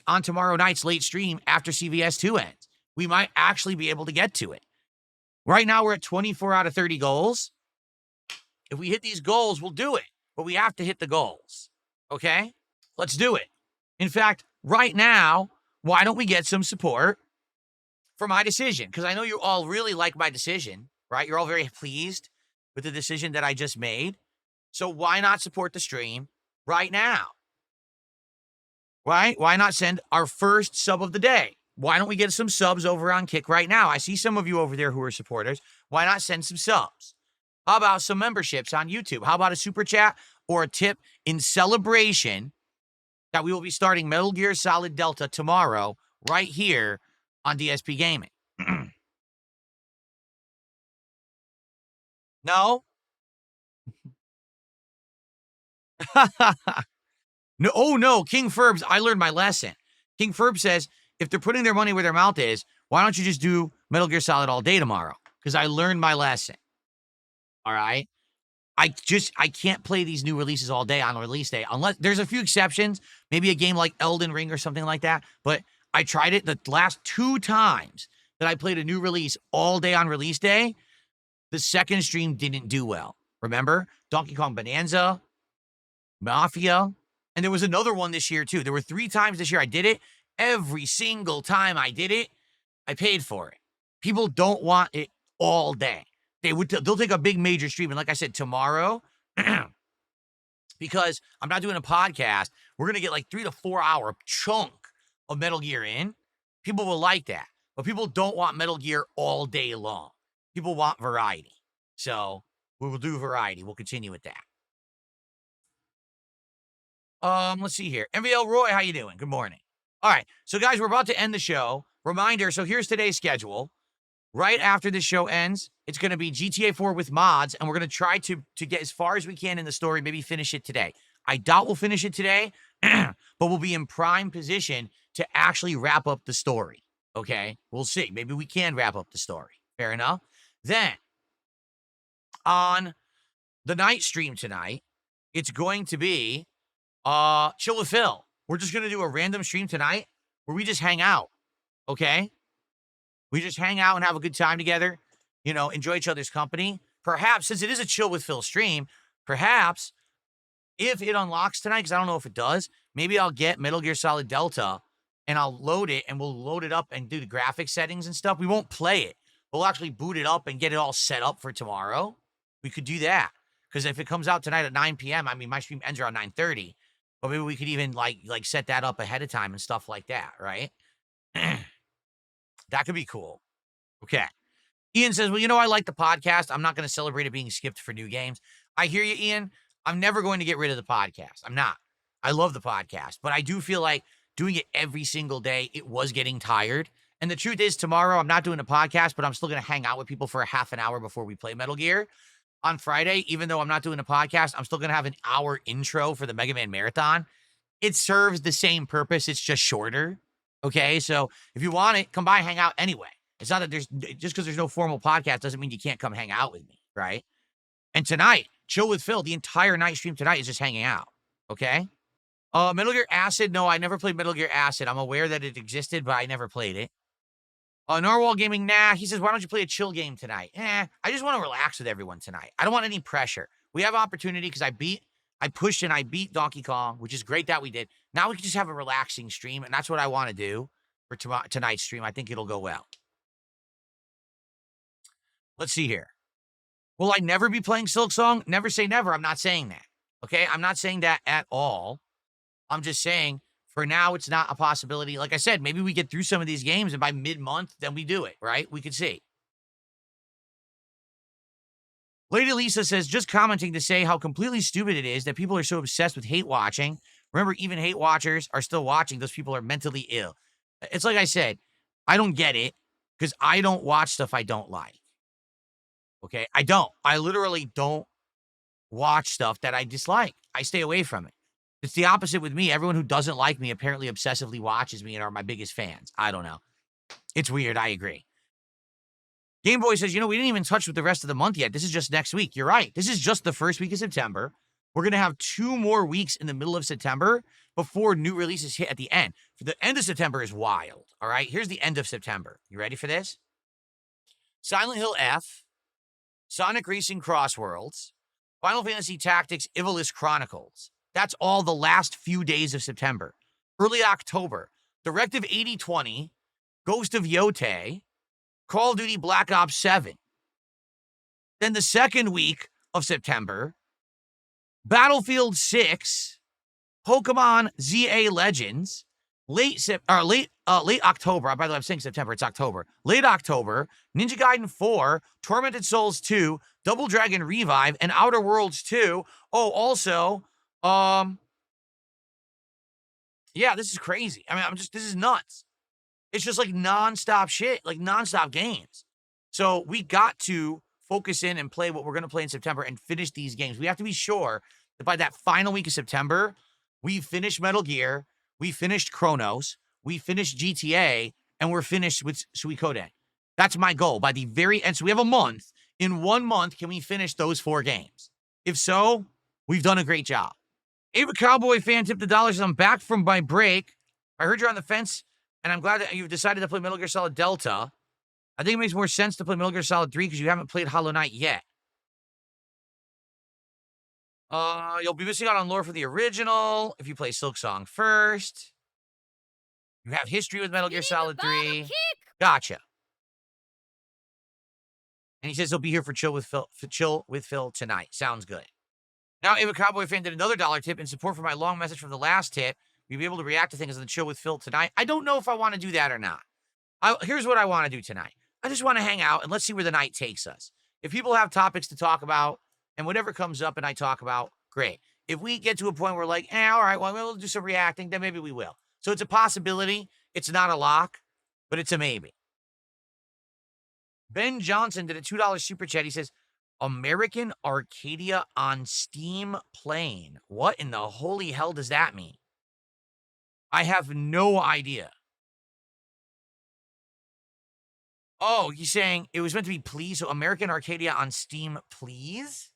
on tomorrow night's late stream after CVS 2 ends. We might actually be able to get to it. Right now, we're at 24 out of 30 goals. If we hit these goals, we'll do it. But we have to hit the goals. Okay? Let's do it. In fact, right now, why don't we get some support for my decision? Because I know you all really like my decision, right? You're all very pleased with the decision that I just made. So why not support the stream right now? right? Why not send our first sub of the day? Why don't we get some subs over on Kick right now? I see some of you over there who are supporters. Why not send some subs? How about some memberships on YouTube? How about a super chat or a tip in celebration that we will be starting Metal Gear Solid Delta tomorrow right here on DSPGaming? No? No, oh no, King Ferbs, I learned my lesson. King Ferb says, if they're putting their money where their mouth is, why don't you just do Metal Gear Solid all day tomorrow? Because I learned my lesson. All right. I can't play these new releases all day on release day, unless there's a few exceptions, maybe a game like Elden Ring or something like that. But I tried it the last 2 times that I played a new release all day on release day. The second stream didn't do well. Remember? Donkey Kong Bonanza, Mafia, and there was another one this year too. There were 3 times this year I did it. Every single time I did it, I paid for it. People don't want it all day. They'll take a big major stream, and like I said, tomorrow, because I'm not doing a podcast, we're gonna get like 3 to 4 hour chunk of Metal Gear in. People will like that, but people don't want Metal Gear all day long. People want variety, so we will do variety. We'll continue with that. Let's see here. MVL Roy, how you doing? Good morning. All right, so guys, we're about to end the show. Reminder, so here's today's schedule. Right after this show ends, it's going to be GTA 4 with mods, and we're going to try to get as far as we can in the story, maybe finish it today. I doubt we'll finish it today, but we'll be in prime position to actually wrap up the story, okay? We'll see. Maybe we can wrap up the story. Fair enough? Then, on the night stream tonight, it's going to be Chill with Phil. We're just going to do a random stream tonight where we just hang out, okay? We just hang out and have a good time together, you know, enjoy each other's company. Perhaps, since it is a Chill with Phil stream, perhaps if it unlocks tonight, because I don't know if it does, maybe I'll get Metal Gear Solid Delta and I'll load it and we'll load it up and do the graphic settings and stuff. We won't play it. We'll actually boot it up and get it all set up for tomorrow. We could do that. Because if it comes out tonight at 9 p.m., I mean, my stream ends around 9:30. But maybe we could even like set that up ahead of time and stuff like that, right? That could be cool. Okay. Ian says, well, you know, I like the podcast. I'm not going to celebrate it being skipped for new games. I hear you, Ian. I'm never going to get rid of the podcast. I'm not. I love the podcast, but I do feel like doing it every single day, it was getting tired. And the truth is, tomorrow I'm not doing a podcast, but I'm still going to hang out with people for a half an hour before we play Metal Gear. On Friday, even though I'm not doing a podcast, I'm still going to have an hour intro for the Mega Man Marathon. It serves the same purpose. It's just shorter. Okay. So if you want it, come by, hang out anyway. It's not that just because there's no formal podcast doesn't mean you can't come hang out with me. Right. And tonight, Chill with Phil, the entire night stream tonight is just hanging out. Okay. Metal Gear Acid. No, I never played Metal Gear Acid. I'm aware that it existed, but I never played it. Narwhal Gaming, nah. He says, why don't you play a chill game tonight? I just want to relax with everyone tonight. I don't want any pressure. We have opportunity because I pushed and I beat Donkey Kong, which is great that we did. Now we can just have a relaxing stream, and that's what I want to do for tonight's stream. I think it'll go well. Let's see here. Will I never be playing Silk Song? Never say never. I'm not saying that. Okay? I'm not saying that at all. I'm just saying for now, it's not a possibility. Like I said, maybe we get through some of these games, and by mid-month, then we do it, right? We could see. Lady Lisa says, just commenting to say how completely stupid it is that people are so obsessed with hate watching. Remember, even hate watchers are still watching. Those people are mentally ill. It's like I said, I don't get it because I don't watch stuff I don't like. Okay? I don't. I literally don't watch stuff that I dislike. I stay away from it. It's the opposite with me. Everyone who doesn't like me apparently obsessively watches me and are my biggest fans. I don't know. It's weird. I agree. Game Boy says, you know, we didn't even touch with the rest of the month yet. This is just next week. You're right. This is just the first week of September. We're going to have 2 more weeks in the middle of September before new releases hit at the end. For the end of September is wild. All right. Here's the end of September. You ready for this? Silent Hill F, Sonic Racing Crossworlds, Final Fantasy Tactics Ivalice Chronicles. That's all the last few days of September. Early October, Directive 8020, Ghost of Yote, Call of Duty Black Ops 7. Then the second week of September, Battlefield 6, Pokemon ZA Legends, late October. By the way, I'm saying September. It's October. Late October. Ninja Gaiden 4, Tormented Souls 2, Double Dragon Revive, and Outer Worlds 2. Oh, also, yeah, this is crazy. I mean, this is nuts. It's just like nonstop shit, like nonstop games. So we got to focus in and play what we're going to play in September and finish these games. We have to be sure that by that final week of September, we finished Metal Gear, we finished Chronos, we finished GTA, and we're finished with Suikoden. That's my goal by the very end. So we have a month. In 1 month, can we finish those 4 games? If so, we've done a great job. Ava Cowboy fan tipped the dollars. I'm back from my break. I heard you're on the fence, and I'm glad that you've decided to play Metal Gear Solid Delta. I think it makes more sense to play Metal Gear Solid 3 because you haven't played Hollow Knight yet. You'll be missing out on lore for the original if you play Silksong first. You have history with Metal Gear Solid 3. Gotcha. And he says he'll be here for Chill with Phil tonight. Sounds good. Now, Ava Cowboy fan did another dollar tip in support for my long message from the last tip. You'll be able to react to things on the Chill with Phil tonight. I don't know if I want to do that or not. Here's what I want to do tonight. I just want to hang out and let's see where the night takes us. If people have topics to talk about and whatever comes up and I talk about, great. If we get to a point where we're like, all right, well, we'll do some reacting, then maybe we will. So it's a possibility. It's not a lock, but it's a maybe. Ben Johnson did a $2 super chat. He says, American Arcadia on Steam playing. What in the holy hell does that mean? I have no idea. Oh, he's saying it was meant to be please. So American Arcadia on Steam, please?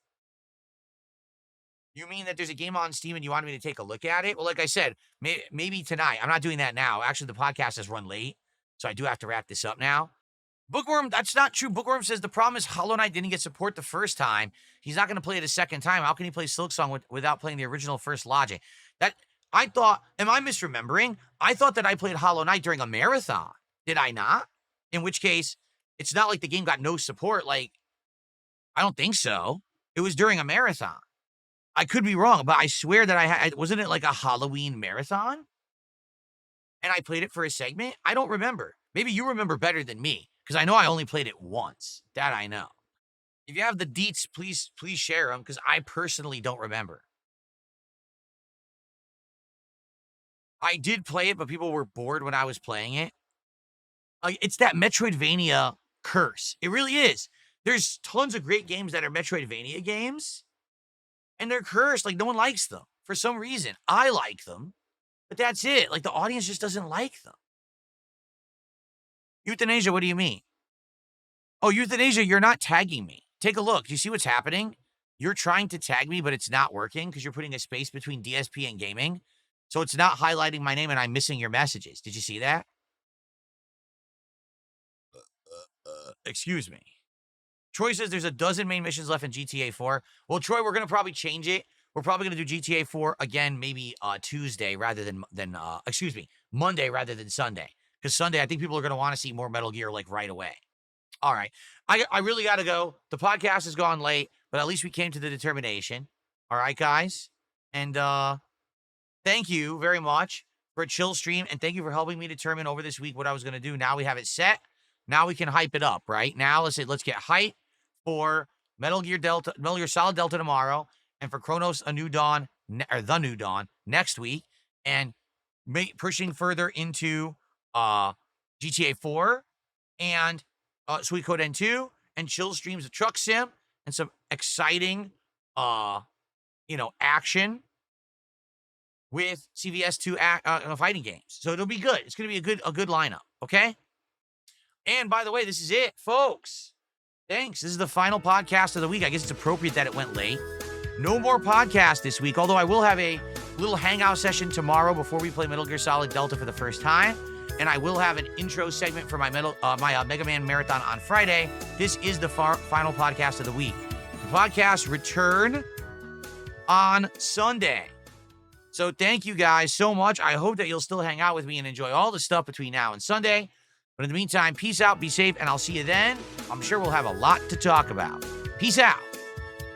You mean that there's a game on Steam and you wanted me to take a look at it? Well, like I said, maybe tonight. I'm not doing that now. Actually, the podcast has run late, so I do have to wrap this up now. Bookworm, that's not true. Bookworm says the problem is Hollow Knight didn't get support the first time. He's not going to play it a second time. How can he play Silksong without playing the original first Logic? That I thought, am I misremembering? I thought that I played Hollow Knight during a marathon. Did I not? In which case, it's not like the game got no support. Like, I don't think so. It was during a marathon. I could be wrong, but I swear that wasn't it like a Halloween marathon? And I played it for a segment? I don't remember. Maybe you remember better than me, because I know I only played it once. That I know. If you have the deets, please share them, because I personally don't remember. I did play it, but people were bored when I was playing it. It's that Metroidvania curse. It really is. There's tons of great games that are Metroidvania games, and they're cursed. Like, no one likes them for some reason. I like them, but that's it. Like, the audience just doesn't like them. Euthanasia, what do you mean? Oh, Euthanasia, you're not tagging me. Take a look. Do you see what's happening? You're trying to tag me, but it's not working because you're putting a space between DSP and gaming. So it's not highlighting my name and I'm missing your messages. Did you see that? Excuse me. Troy says there's a dozen main missions left in GTA 4. Well, Troy, we're going to probably change it. We're probably going to do GTA 4 again, maybe Tuesday rather than Monday rather than Sunday. Because Sunday, I think people are going to want to see more Metal Gear like right away. All right. I really got to go. The podcast has gone late, but at least we came to the determination. All right, guys. And thank you very much for a chill stream. And thank you for helping me determine over this week what I was going to do. Now we have it set. Now we can hype it up, right? Now let's get hype for Metal Gear Solid Delta tomorrow, and for Chronos The New Dawn next week, and pushing further into GTA 4 and Suikoden 2 and chill streams of Truck Sim and some exciting action with CVS2 fighting games. So it'll be good. It's going to be a good lineup, okay? And by the way, this is it, folks. Thanks. This is the final podcast of the week. I guess it's appropriate that it went late. No more podcast this week, although I will have a little hangout session tomorrow before we play Metal Gear Solid Delta for the first time. And I will have an intro segment for my Mega Man Marathon on Friday. This is the final podcast of the week. The podcast return on Sunday. So thank you guys so much. I hope that you'll still hang out with me and enjoy all the stuff between now and Sunday. But in the meantime, peace out, be safe, and I'll see you then. I'm sure we'll have a lot to talk about. Peace out.